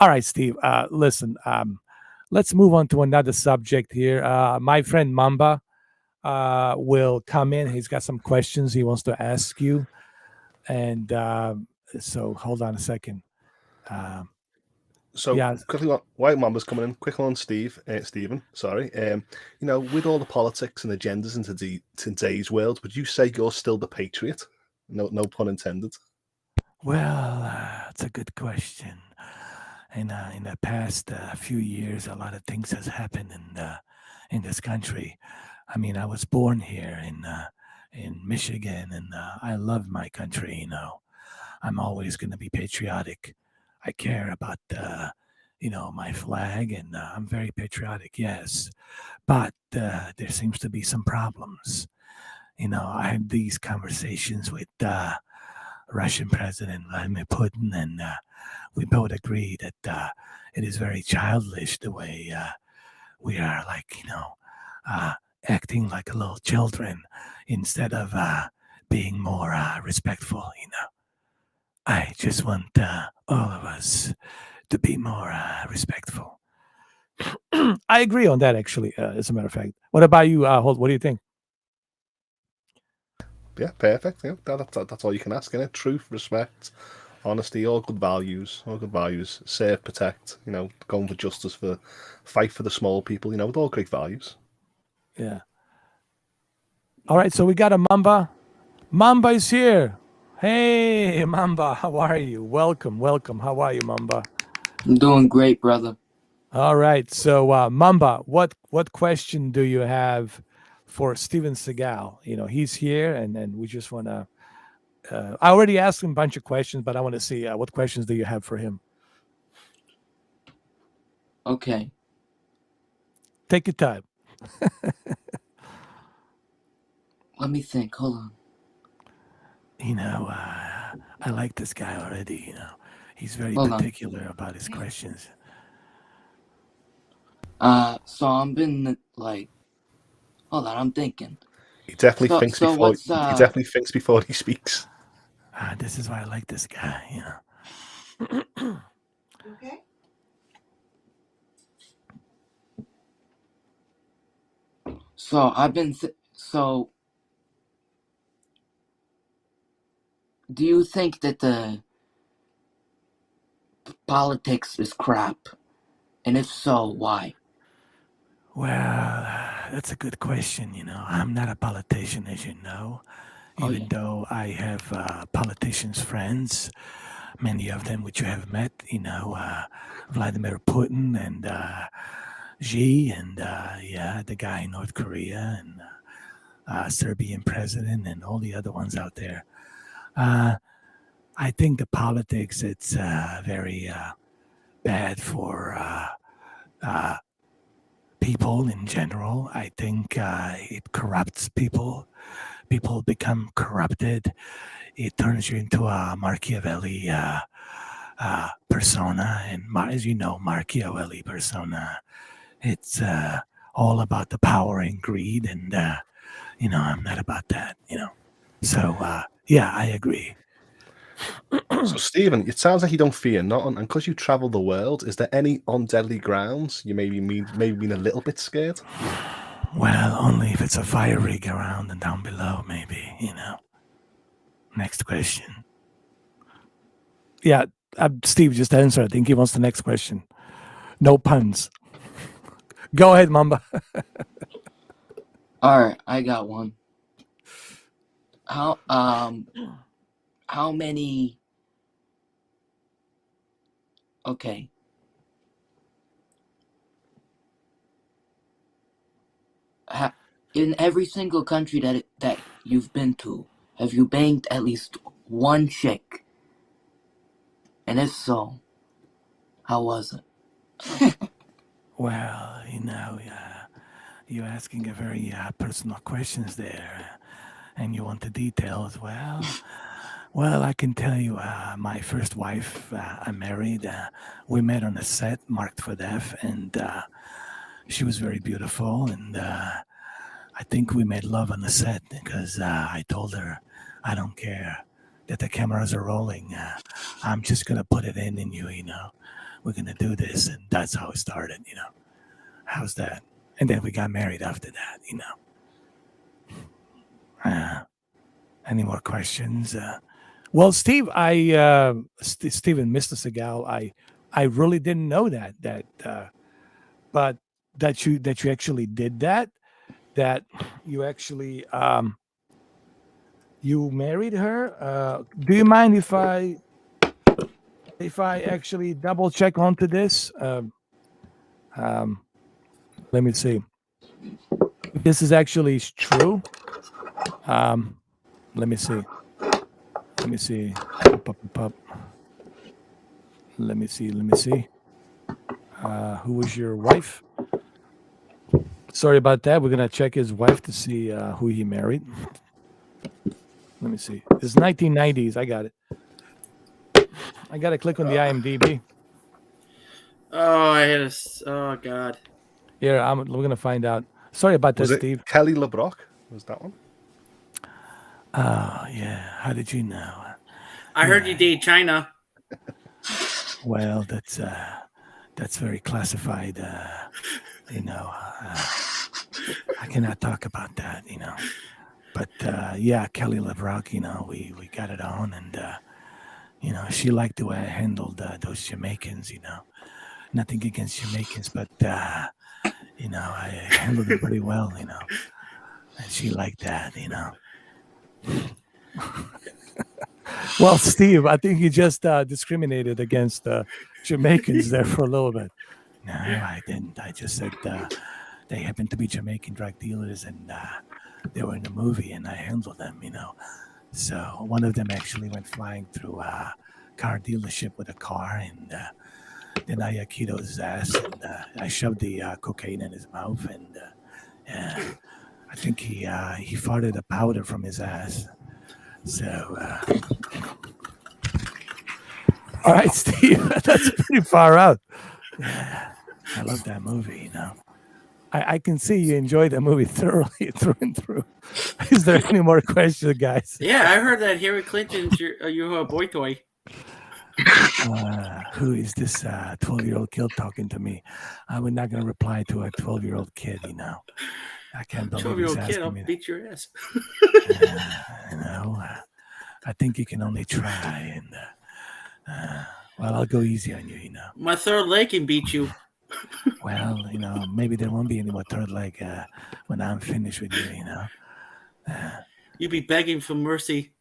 All right, Steve, listen, let's move on to another subject here. My friend Mamba will come in. He's got some questions he wants to ask you. And so hold on a second. So Yeah. quickly, White Mamba's coming in. Quickly on Stephen. Sorry. With all the politics and agendas in today's world, would you say you're still the patriot? No pun intended. Well, it's a good question. In the past few years, a lot of things has happened in this country. I mean, I was born here in Michigan, and I love my country. I'm always going to be patriotic. I care about my flag, and I'm very patriotic. Yes, but there seems to be some problems. I had these conversations with Russian President Vladimir Putin, and we both agree that it is very childish the way we are, acting like little children instead of being more respectful. I just want all of us to be more respectful. I agree on that, actually. As a matter of fact, what about you, Holt? What do you think? Yeah, perfect. That's all you can ask, innit? Truth, respect, honesty, all good values. All good values. Serve, protect. Going for justice, fight for the small people. With all great values. Yeah. All right, so we got a Mamba. Mamba is here. Hey, Mamba, how are you? Welcome. How are you, Mamba? I'm doing great, brother. All right, so Mamba, what question do you have for Steven Seagal? He's here, and we just want to. I already asked him a bunch of questions, but I want to see what questions do you have for him. Okay. Take your time. Let me think. Hold on. I like this guy already. He's very Hold on. particular about his questions. So I've been hold on. I'm thinking. He definitely thinks before. He definitely thinks before he speaks. This is why I like this guy. Okay. So I've been. So, do you think that the politics is crap? And if so, why? Well, that's a good question. I'm not a politician, as you know, even though I have politicians' friends, many of them which you have met, Vladimir Putin and Xi, and the guy in North Korea, and Serbian president, and all the other ones out there. I think the politics, it's very bad for people in general. I think it corrupts people. People become corrupted. It turns you into a Machiavelli persona. And as you know, Machiavelli persona, it's all about the power and greed. And, I'm not about that, So, I agree. So, Stephen, it sounds like you don't fear nothing, and because you travel the world, is there any on deadly grounds you maybe been a little bit scared? Well, only if it's a fire rig around and down below, maybe, Next question. Yeah, Steve just answered. I think he wants the next question. No puns. Go ahead, Mamba. All right, I got one. How many? Okay. In every single country that you've been to, have you banged at least one chick? And if so, how was it? Well, you're asking a very personal questions there, and you want the details. Well, I can tell you, my first wife, I married. We met on a set marked for death, and she was very beautiful. And I think we made love on the set because I told her, I don't care that the cameras are rolling. I'm just gonna put it in you. We're gonna do this, and that's how it started. How's that? And then we got married after that. Any more questions? Well, Steve, Steven, Mr. Seagal, I really didn't know but that you actually did that you actually you married her. Do you mind if I actually double check onto this? Um, Let me see. If this is actually true. Um, Let me see. Let me see. Up. Let me see. Who was your wife? Sorry about that. We're gonna check his wife to see who he married. Let me see. It's 1990s. I got it. I gotta click on the IMDb. Oh, I had a. Oh God. Here, we're gonna find out. Sorry about Was that, it Steve. Kelly LeBrock? Was that one? Oh yeah. How did you know? I heard you date China. Well, that's very classified. I cannot talk about that. But yeah, Kelly LeBrock. We got it on, and she liked the way I handled those Jamaicans. Nothing against Jamaicans, but I handled them pretty well. And she liked that. Well, Steve, I think you just discriminated against Jamaicans there for a little bit. No, I didn't. I just said they happened to be Jamaican drug dealers, and they were in the movie, and I handled them. So one of them actually went flying through a car dealership with a car, and then I keyed his ass, and I shoved the cocaine in his mouth, and I think he farted a powder from his ass. So, all right, Steve, that's pretty far out. Yeah, I love that movie. I can see you enjoyed the movie thoroughly through and through. Is there any more questions, guys? Yeah, I heard that Hillary Clinton's your boy toy. Who is this 12-year-old kid talking to me? We're not going to reply to a 12-year-old kid. I can't believe he's 12-year-old kid, I'll asking me. beat your ass. I think you can only try, and well, I'll go easy on you. My third leg can beat you. Well, maybe there won't be any more third leg when I'm finished with you. You'd be begging for mercy.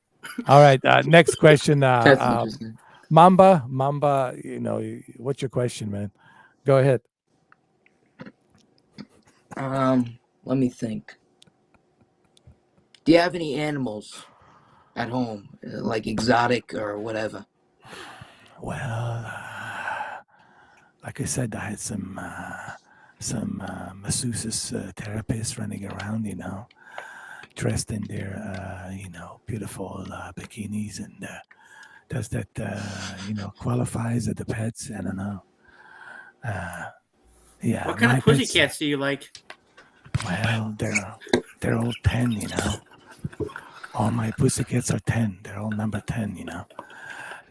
All right, next question. That's interesting. Mamba, what's your question, man? Go ahead. Let me think. Do you have any animals at home, like exotic or whatever? Well, like I said, I had some masseuses therapists running around, dressed in their beautiful bikinis, and does that qualifies as the pets? I don't know. Yeah. What kind my of pets- pussycats do you like? Well, they're all 10, All my pussycats are 10. They're all number 10,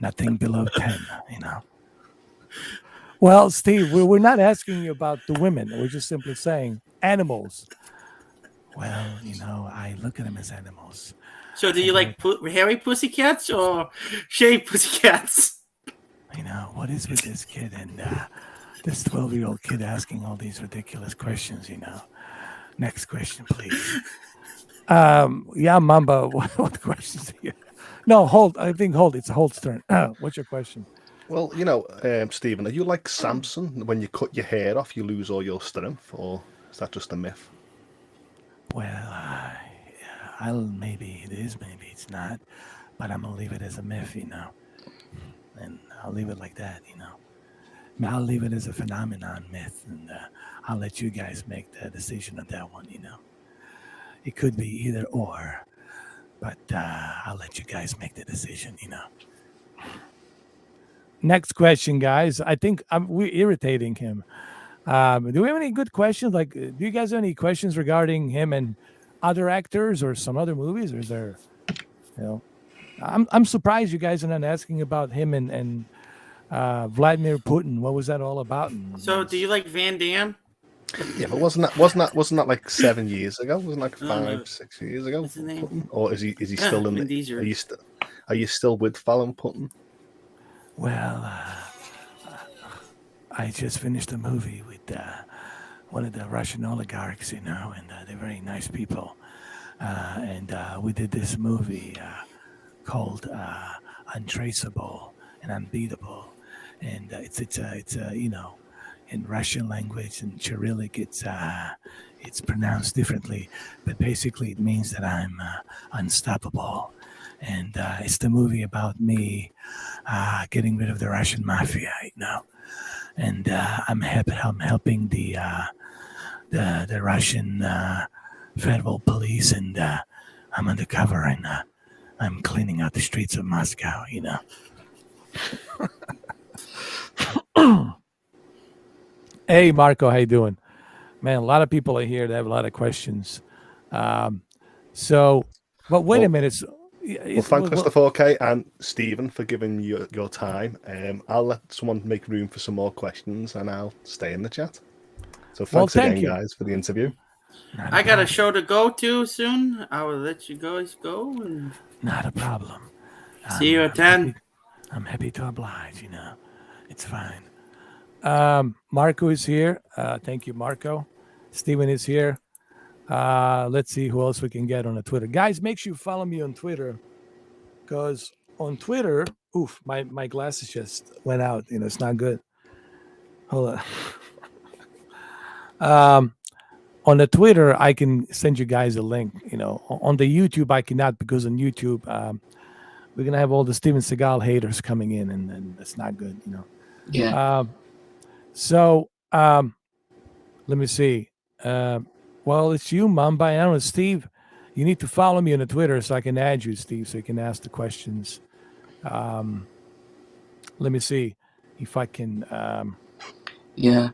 Nothing below 10, Well, Steve, we're not asking you about the women. We're just simply saying animals. Well, I look at them as animals. So do you like hairy pussycats or shaved pussycats? What is with this kid and this 12-year-old kid asking all these ridiculous questions, Next question, please. Yeah, Mamba, what questions are you? No, hold. I think hold. It's Holt's turn. What's your question? Well, Stephen, are you like Samson? When you cut your hair off, you lose all your strength, or is that just a myth? Well, maybe it is, maybe it's not, but I'm gonna leave it as a myth, and I'll leave it like that. I'll leave it as a phenomenon myth, and I'll let you guys make the decision on that one. It could be either or, but I'll let you guys make the decision. Next question, guys. I think we're irritating him. Do we have any good questions? Like, do you guys have any questions regarding him and other actors or some other movies? Or is there, you know, I'm surprised you guys are not asking about him and Vladimir Putin. What was that all about? So, do you like Van Damme? Yeah, but wasn't that like 7 years ago? Wasn't that No, no. 5-6 years ago? What's his name? Putin? Or is he Yeah, still in? Vin Diesel. Are you still with Fallon Putin? Well, I just finished a movie with one of the Russian oligarchs, and they're very nice people. And we did this movie called Untraceable and Unbeatable, and it's in Russian language and Cyrillic it's pronounced differently, but basically it means that I'm unstoppable, and it's the movie about me getting rid of the Russian mafia, and I'm helping the Russian federal police, and I'm undercover, and I'm cleaning out the streets of Moscow. Hey, Marco, how you doing? Man, a lot of people are here. They have a lot of questions. But wait a minute. Well, thank Christopher K and Stephen for giving your time. I'll let someone make room for some more questions, and I'll stay in the chat. So thanks thank again, you. guys, for the interview. I got a show to go to soon. I will let you guys go. And Not a problem. see you at 10. I'm happy to oblige. It's fine. Marco is here. Thank you, Marco. Steven is here. Let's see who else we can get on the Twitter. Guys, make sure you follow me on Twitter, because on Twitter, my glasses just went out. It's not good. Hold on. On the Twitter, I can send you guys a link. On the YouTube, I cannot, because on YouTube, we're gonna have all the Steven Seagal haters coming in, and that's not good. Yeah. So let me see. Well, it's you, Mamba. I don't know, Steve. You need to follow me on the Twitter so I can add you, Steve, so you can ask the questions. Let me see if I can. Yeah.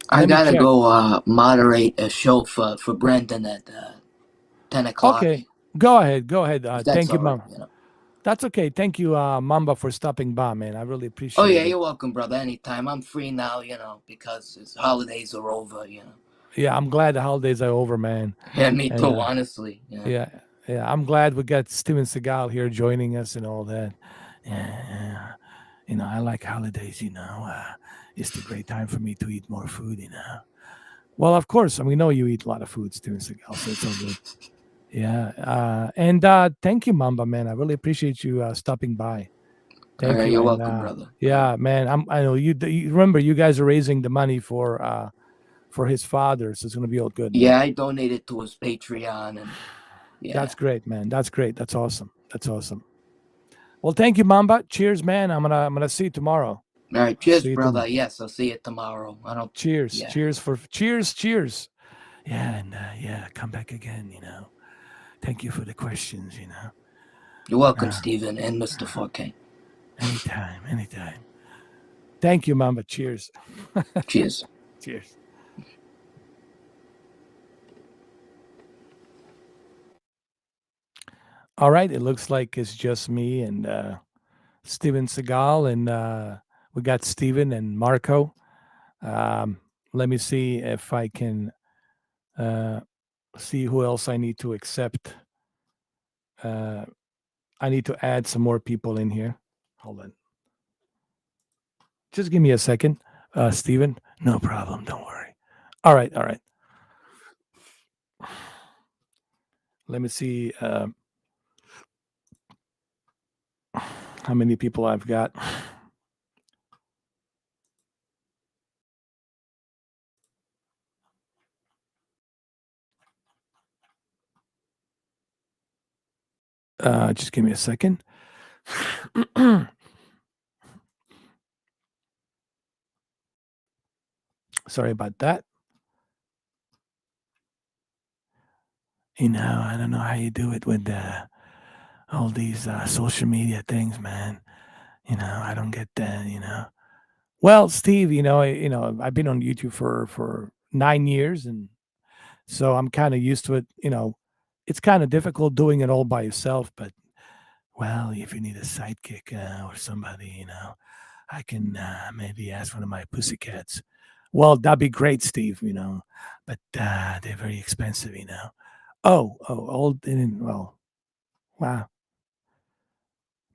I gotta go moderate a show for Brendan at 10 o'clock. Okay, go ahead. Thank you, right, Mamba. That's okay. Thank you, Mamba, for stopping by, man. I really appreciate it. Oh, yeah, you're welcome, brother. Anytime. I'm free now, because the holidays are over, Yeah, I'm glad the holidays are over, man. Yeah, me too, honestly. Yeah. I'm glad we got Steven Seagal here joining us and all that. Yeah. I like holidays, it's a great time for me to eat more food, Well, of course, we know you eat a lot of food, Steven Seagal, so it's all good. Yeah. And thank you, Mamba, man. I really appreciate you stopping by. Thank you. You're welcome, brother. Yeah, man. I know you remember you guys are raising the money for his father, so it's gonna be all good. Yeah, I donated to his Patreon, and yeah. That's great, man. That's great. That's awesome. Well, thank you, Mamba. Cheers, man. I'm gonna see you tomorrow. All right, cheers, brother. Yes, I'll see you tomorrow. Cheers. Yeah. Cheers. Yeah, and come back again. Thank you for the questions. You're welcome, Stephen and Mr. 4K. Anytime. Thank you, Mamba. Cheers. Cheers. Cheers. All right, it looks like it's just me and Steven Seagal, and we got Steven and Marco. Let me see if I can see who else I need to accept. I need to add some more people in here. Hold on. Just give me a second, Steven. No problem. Don't worry. All right. Let me see how many people I've got. Just give me a second. Sorry about that. I don't know how you do it with all these social media things, man. I don't get that. Well, Steve, I've been on YouTube for 9 years, and so I'm kind of used to it. It's kind of difficult doing it all by yourself, but well, if you need a sidekick or somebody, I can maybe ask one of my pussycats. Well, that'd be great, Steve. But they're very expensive. Oh, well, wow.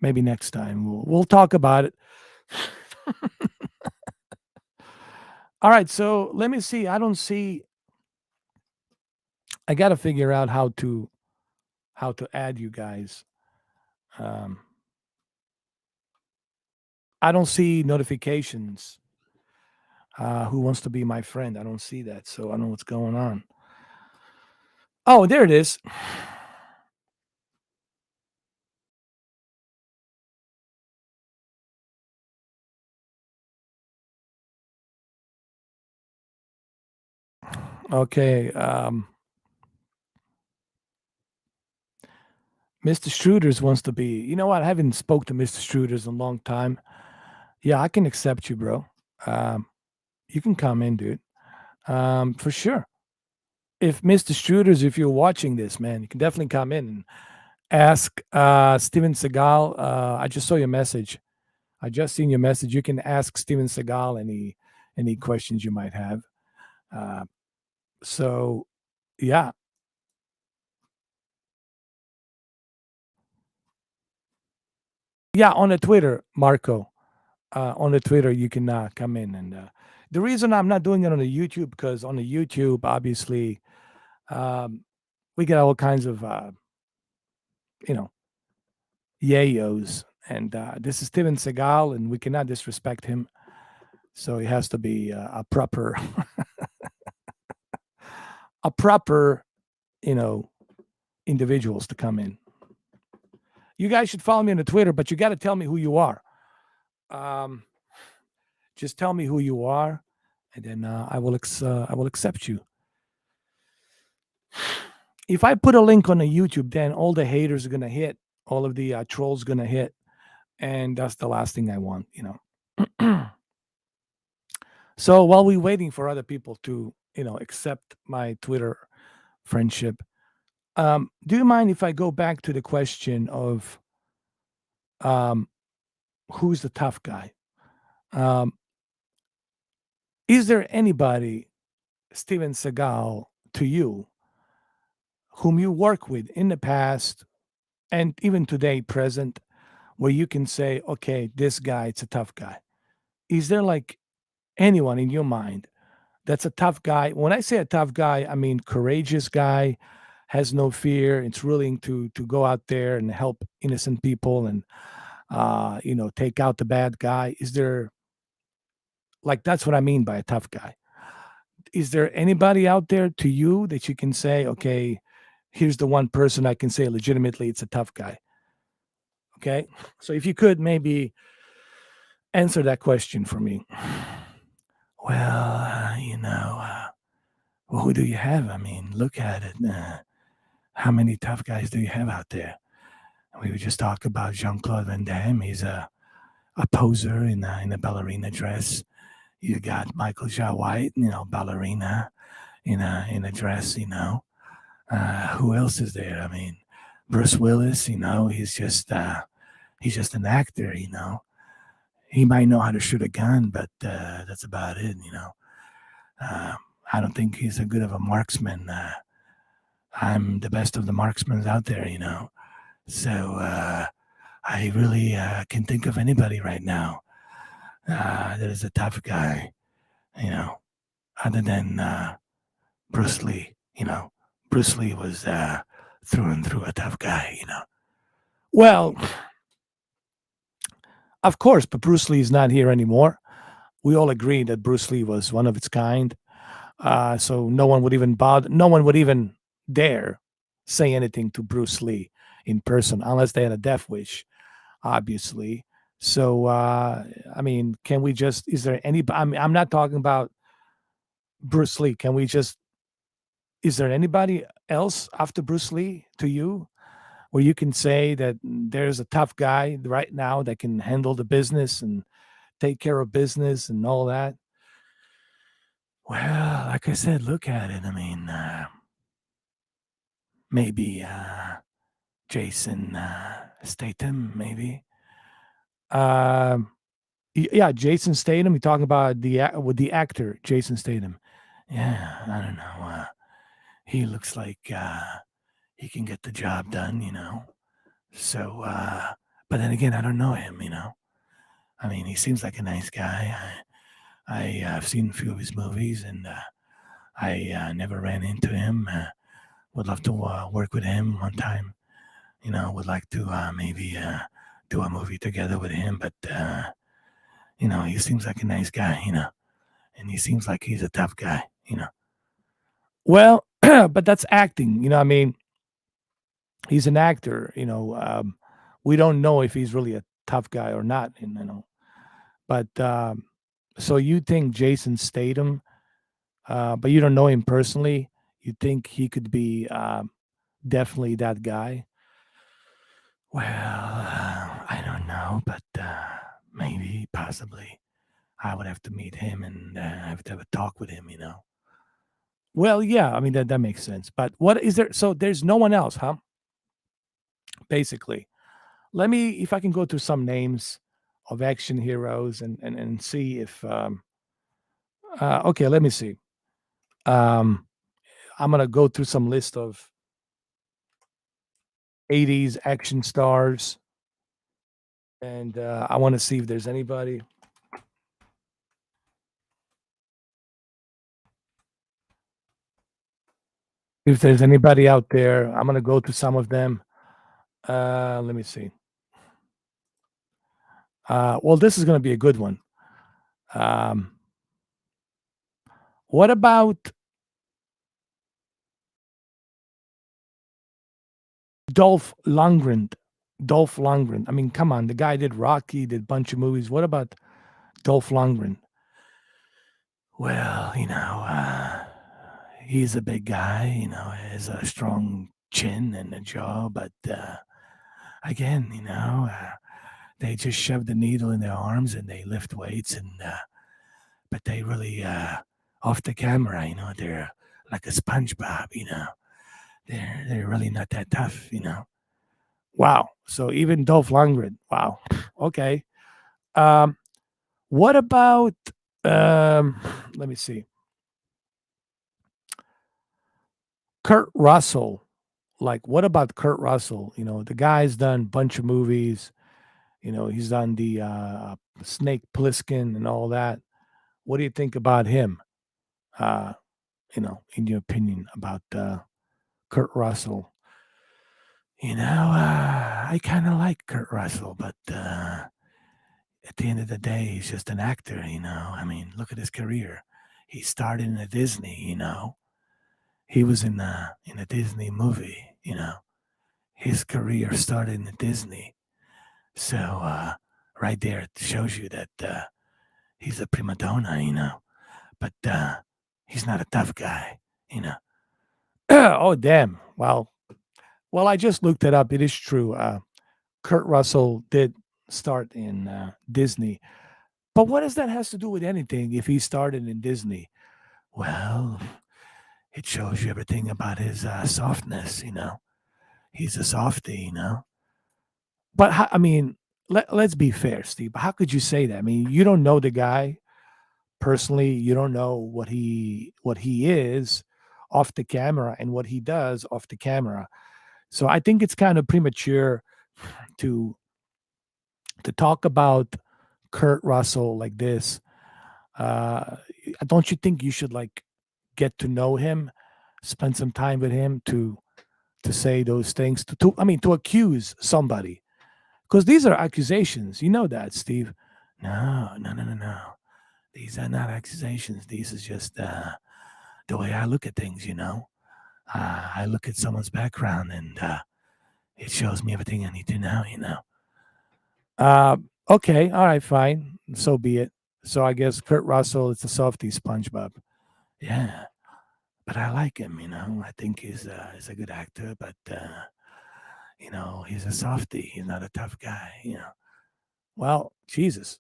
Maybe next time we'll talk about it. All right, so let me see. I don't see. I got to figure out how to add you guys. Um, I don't see notifications. Who wants to be my friend? I don't see that, so I don't know what's going on. Oh, there it is. Okay. Mr. Struders wants to be. You know what? I haven't spoke to Mr. Struders in a long time. Yeah, I can accept you, bro. Um, you can come in, dude. For sure. If Mr. Struders, if you're watching this, man, you can definitely come in and ask Steven Seagal. I just saw your message. I just seen your message. You can ask Steven Seagal any questions you might have. Uh, so, yeah. Yeah, on the Twitter, Marco. On the Twitter, you can come in. And the reason I'm not doing it on the YouTube, because on the YouTube, obviously, um, we get all kinds of, you know, yayos. And this is Steven Seagal, and we cannot disrespect him. So he has to be a proper, a proper, you know, individuals to come in. You guys should follow me on the Twitter, but you got to tell me who you are. Just tell me who you are, and then I will accept you. If I put a link on the YouTube, then all the haters are gonna hit, all of the trolls gonna hit, and that's the last thing I want. So while we're waiting for other people to accept my Twitter friendship, do you mind if I go back to the question of um, who's the tough guy? Um, is there anybody, Steven Seagal, to you, whom you work with in the past and even today, present, where you can say, okay, this guy, it's a tough guy? Is there like anyone in your mind that's a tough guy? When I say a tough guy, I mean courageous guy, has no fear, it's willing to go out there and help innocent people and take out the bad guy. Is there, like, that's what I mean by a tough guy? Is there anybody out there to you that you can say, okay, here's the one person I can say legitimately it's a tough guy? Okay, so if you could maybe answer that question for me. Well, well, who do you have? I mean, look at it. How many tough guys do you have out there? We would just talk about Jean-Claude Van Damme. He's a poser in a ballerina dress. You got Michael Jai White, ballerina in a dress. Who else is there? I mean, Bruce Willis. He's just an actor. He might know how to shoot a gun, but that's about it. I don't think he's a good of a marksman. I'm the best of the marksmen out there. So I really can think of anybody right now that is a tough guy. Other than Bruce Lee. Bruce Lee was through and through a tough guy. Well, of course, but Bruce Lee is not here anymore. We all agree that Bruce Lee was one of its kind. So no one would even bother. No one would even dare say anything to Bruce Lee in person unless they had a death wish, obviously. So I mean, can we just? Is there any? I'm not talking about Bruce Lee. Can we just? Is there anybody else after Bruce Lee to you, where you can say that there's a tough guy right now that can handle the business and take care of business and all that? Well, like I said, look at it. I mean, maybe Jason Statham, maybe. Um, yeah, Jason Statham. You're talking about with the actor Jason Statham. Yeah, I don't know. He looks like he can get the job done, you know. So, but then again, I don't know him, you know. I mean, he seems like a nice guy. I've seen a few of his movies, and I never ran into him. Would love to work with him one time. You know, would like to maybe do a movie together with him. But you know, he seems like a nice guy. You know, and he seems like he's a tough guy. You know. Well, but that's acting. You know, I mean, he's an actor. You know, we don't know if he's really a tough guy or not. You know, but so you think Jason Statham, but you don't know him personally. You think he could be definitely that guy? Well, I don't know, but maybe, possibly. I would have to meet him and have to have a talk with him, you know. Well, yeah, I mean that makes sense. But what is there? So there's no one else, huh? Basically, let me, if I can go through some names of action heroes and see if. Okay, let me see. Um, I'm gonna go through some list of 80s action stars, and I want to see if there's anybody. If there's anybody out there, I'm gonna go to some of them. Let me see. Well, this is gonna be a good one. Um, what about Dolph Lundgren? Dolph Lundgren. I mean, come on, the guy did Rocky, did a bunch of movies. What about Dolph Lundgren? Well, you know, he's a big guy. You know, has a strong chin and a jaw, but again, you know, they just shove the needle in their arms and they lift weights, and but they really off the camera, you know, they're like a SpongeBob, you know. They're really not that tough, you know. Wow. So even Dolph Lundgren. Wow. Okay. Um, what about let me see. Kurt Russell. Like, what about Kurt Russell? You know, the guy's done a bunch of movies. You know, he's done the Snake Plissken and all that. What do you think about him? Uh, you know, in your opinion about Kurt Russell? You know, I kind of like Kurt Russell, but at the end of the day, he's just an actor, you know. I mean, look at his career. He started in a Disney, you know. He was in a Disney movie, you know. His career started in a Disney. So right there it shows you that he's a prima donna, you know. But he's not a tough guy, you know. Oh damn. Well, I just looked it up. It is true. Kurt Russell did start in Disney. But what does that has to do with anything if he started in Disney? Well, it shows you everything about his softness, you know. He's a softie, you know. But I mean, let's be fair, Steve. How could you say that? I mean, you don't know the guy personally. You don't know what he is off the camera and what he does off the camera. So I think it's kind of premature to talk about Kurt Russell like this. Don't you think you should like get to know him, spend some time with him to say those things to I mean to accuse somebody, because these are accusations. You know that, Steve. No, no, no, no, no. These are not accusations. These is just the way I look at things. You know, I look at someone's background and it shows me everything I need to know. You know. Okay, all right, fine. So be it. So I guess Kurt Russell is the softy SpongeBob. Yeah, but I like him. I think he's a good actor, but he's a softie. He's not a tough guy. Well, Jesus.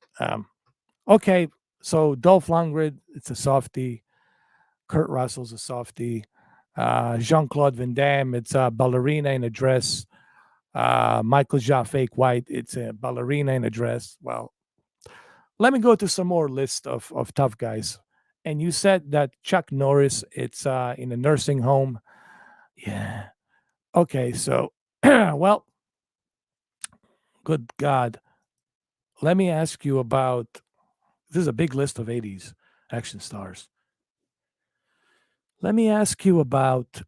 Okay, so Dolph Lundgren, it's a softie. Kurt Russell's a softie. Jean-Claude Van Damme, it's a ballerina in a dress. Michael Jaffe White, it's a ballerina in a dress. Well, let me go to some more list of tough guys. And you said that Chuck Norris, it's in a nursing home. Yeah. Okay, so, well, good God. Let me ask you about this is a big list of 80s action stars. Let me ask you about,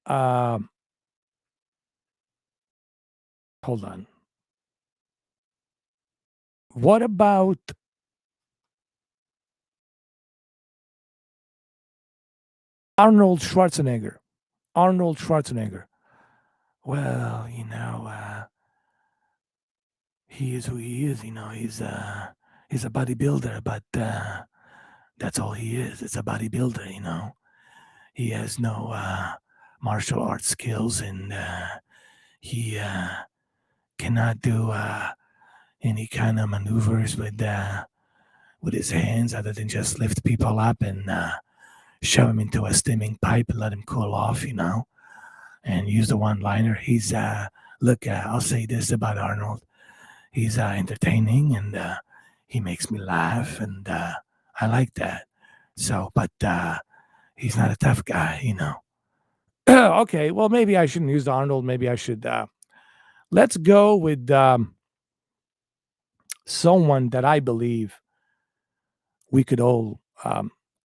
um, hold on. What about Arnold Schwarzenegger? Arnold Schwarzenegger. Well, he is who he is. He's a bodybuilder, but that's all he is. It's a bodybuilder. He has no martial arts skills, and he cannot do any kind of maneuvers with his hands other than just lift people up and shove him into a steaming pipe and let him cool off. And use the one-liner. He's look. I'll say this about Arnold. He's entertaining, and he makes me laugh, and I like that. So, but he's not a tough guy. Okay, well, maybe I shouldn't use Arnold. Maybe I should. Let's go with someone that I believe we could all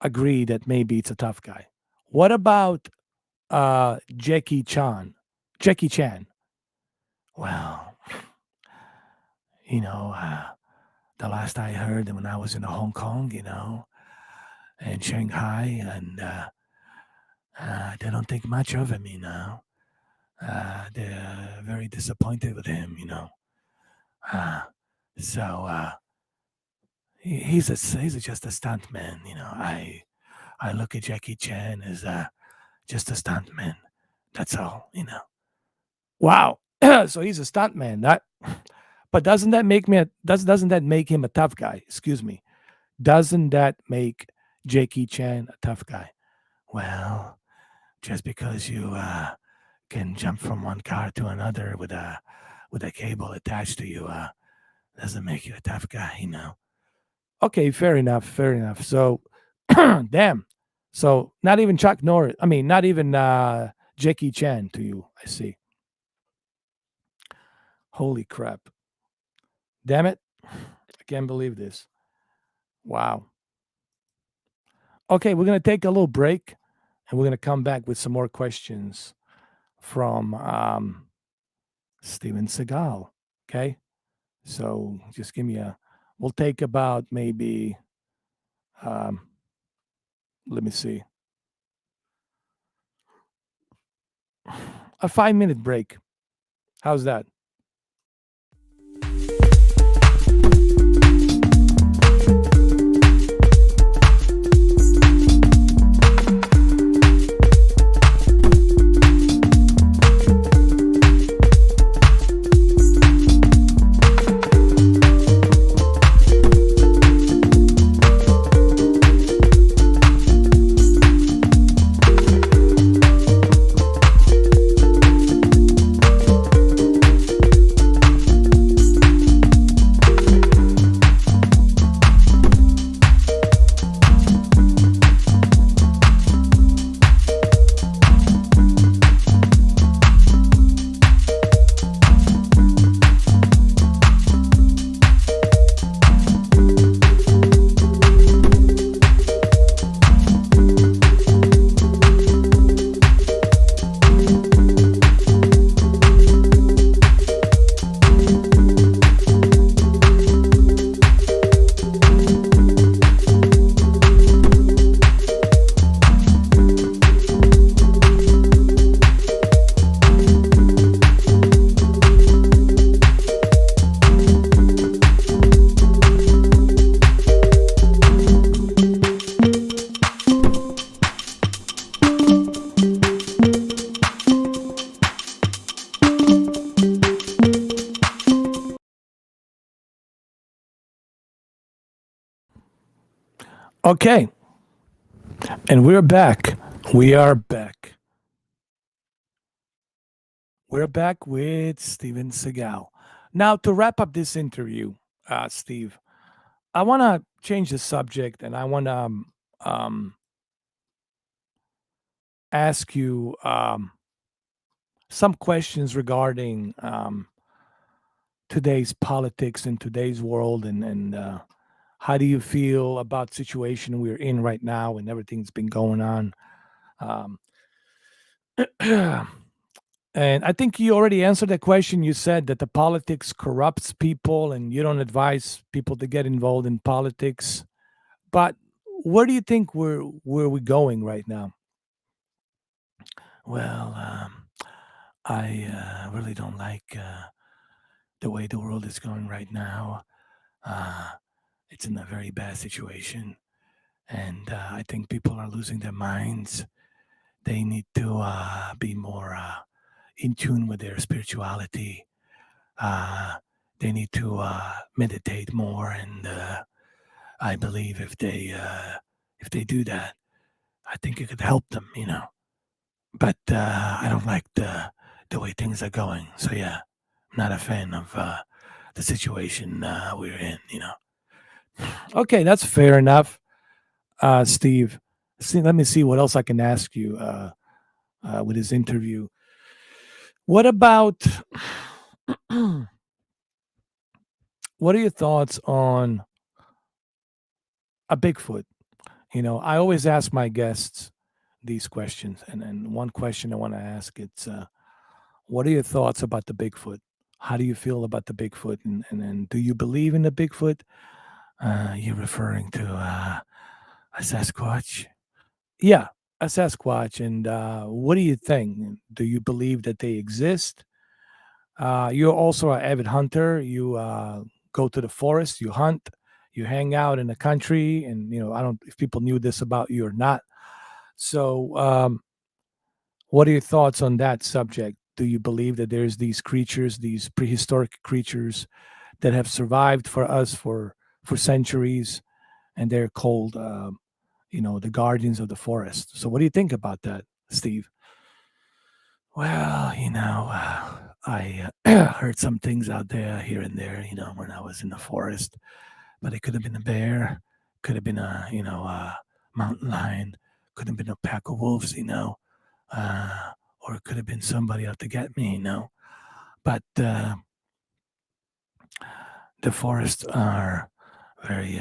agree that maybe it's a tough guy. What about Jackie Chan? Jackie Chan. Well, the last I heard when I was in Hong Kong, and Shanghai, and they don't think much of him, they're very disappointed with him, so he's just a stunt man, I look at Jackie Chan as just a stunt man. That's all, Wow. So he's a stunt man. But doesn't that make him a tough guy? Excuse me. Doesn't that make Jackie Chan a tough guy? Well, just because you can jump from one car to another with a cable attached to you doesn't make you a tough guy, Okay, fair enough. So, damn. So not even Chuck Norris. I mean, not even Jackie Chan to you. I see. Holy crap. Damn it. I can't believe this. Wow. Okay, we're going to take a little break and we're going to come back with some more questions from Steven Seagal. Okay? So just give me we'll take about maybe, let me see, a 5-minute break. How's that? Okay. And we're back. We are back. We're back with Steven Seagal. Now, to wrap up this interview, Steve, I want to change the subject and I want to um, ask you some questions regarding today's politics in today's world and how do you feel about the situation we're in right now and everything's been going on. Um, and I think you already answered that question. You said that the politics corrupts people and you don't advise people to get involved in politics. But where do you think where we going right now? Well, I really don't like the way the world is going right now. Uh, it's in a very bad situation, and I think people are losing their minds. They need to be more in tune with their spirituality. Uh, they need to meditate more, and I believe if they do that, I think it could help them. But I don't like the way things are going. So yeah, I'm not a fan of the situation we're in. Okay, that's fair enough, Steve. Let me see what else I can ask you with this interview. What about what are your thoughts on a Bigfoot? I always ask my guests these questions, and one question I want to ask it's what are your thoughts about the Bigfoot? How do you feel about the Bigfoot, and do you believe in the Bigfoot? You're referring to a Sasquatch? Yeah, a Sasquatch. And what do you think? Do you believe that they exist? You're also an avid hunter. You go to the forest, you hunt, you hang out in the country, and I don't if people knew this about you or not. So, what are your thoughts on that subject? Do you believe that there's these creatures, these prehistoric creatures, that have survived for us for centuries, and they're called, the guardians of the forest? So, what do you think about that, Steve? Well, I heard some things out there here and there, when I was in the forest, but it could have been a bear, could have been a mountain lion, could have been a pack of wolves, uh, or it could have been somebody out to get me, But the forests are very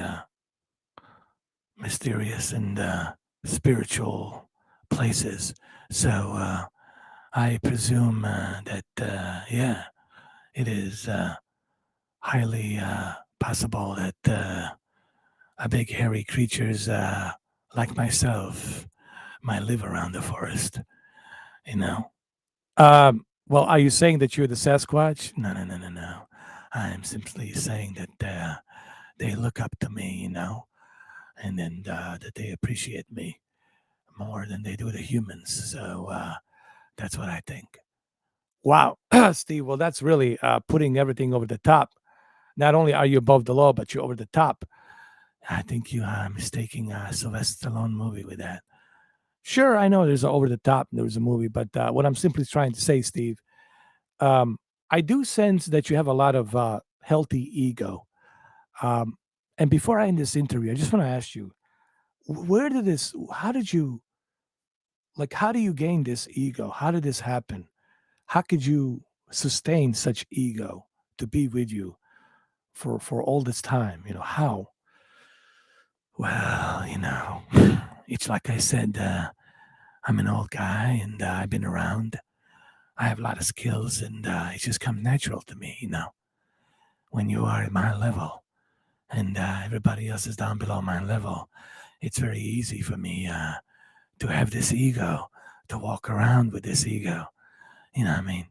mysterious and spiritual places. So I presume that, yeah, it is highly possible that a big hairy creatures like myself might live around the forest, you know. Well, are you saying that you're the Sasquatch? No, no, no, no, no. I'm simply saying that they look up to me, and then that they appreciate me more than they do the humans. So that's what I think. Wow, Steve. Well, that's really putting everything over the top. Not only are you above the law, but you're over the top. I think you are mistaking a Sylvester Stallone movie with that. Sure, I know there's a over the top. There was a movie, but what I'm simply trying to say, Steve, um, I do sense that you have a lot of healthy ego. Um, and before I end this interview, I just want to ask you, where did this? How did you how do you gain this ego? How did this happen? How could you sustain such ego to be with you for all this time? How? Well, it's like I said, I'm an old guy and I've been around. I have a lot of skills and it just comes natural to me, when you are at my level and everybody else is down below my level. It's very easy for me to have this ego, to walk around with this ego. You know what I mean?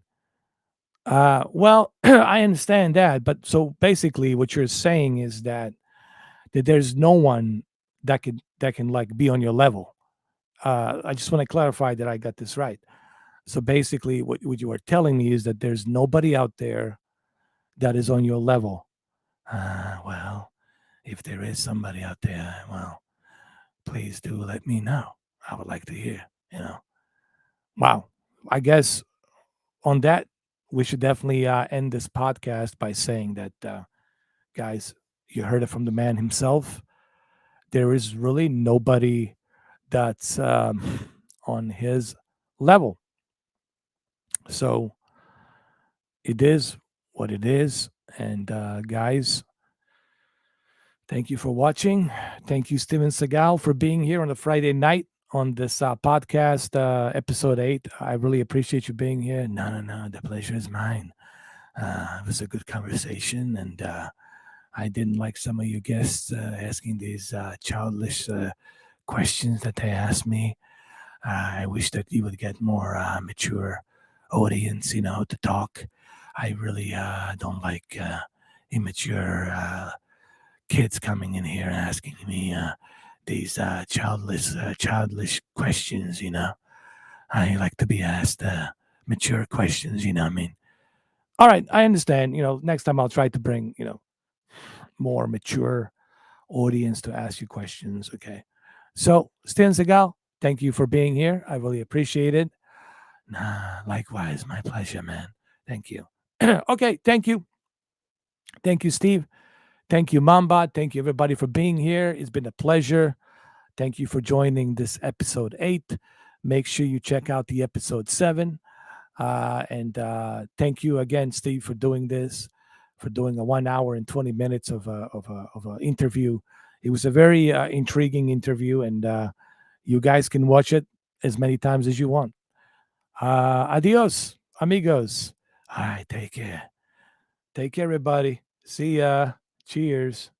Well, I understand that, but so basically, what you're saying is that there's no one that can like be on your level. I just want to clarify that I got this right. So basically, what you are telling me is that there's nobody out there that is on your level. Well, if there is somebody out there, well, please do let me know. I would like to hear, Wow. I guess on that, we should definitely end this podcast by saying that, guys, you heard it from the man himself. There is really nobody that's on his level. So it is what it is. And guys, thank you for watching. Thank you, Steven Seagal, for being here on a Friday night on this podcast, episode 8. I really appreciate you being here. No. The pleasure is mine. It was a good conversation. And I didn't like some of your guests asking these childish questions that they asked me. I wish that you would get more mature audience, to talk. I really don't like immature kids coming in here and asking me these childish questions. I like to be asked mature questions. You know what I mean? All right, I understand. Next time I'll try to bring more mature audience to ask you questions. Okay. So, Stan Seagal, thank you for being here. I really appreciate it. Likewise, my pleasure, man. Thank you. Okay, thank you. Thank you, Steve. Thank you, Mamba. Thank you, everybody, for being here. It's been a pleasure. Thank you for joining this episode 8. Make sure you check out the episode 7. And thank you again, Steve, for doing this, for doing a 1 hour and 20 minutes of an interview. It was a very intriguing interview, and you guys can watch it as many times as you want. Adios, amigos. All right, take care. Take care, everybody. See ya. Cheers.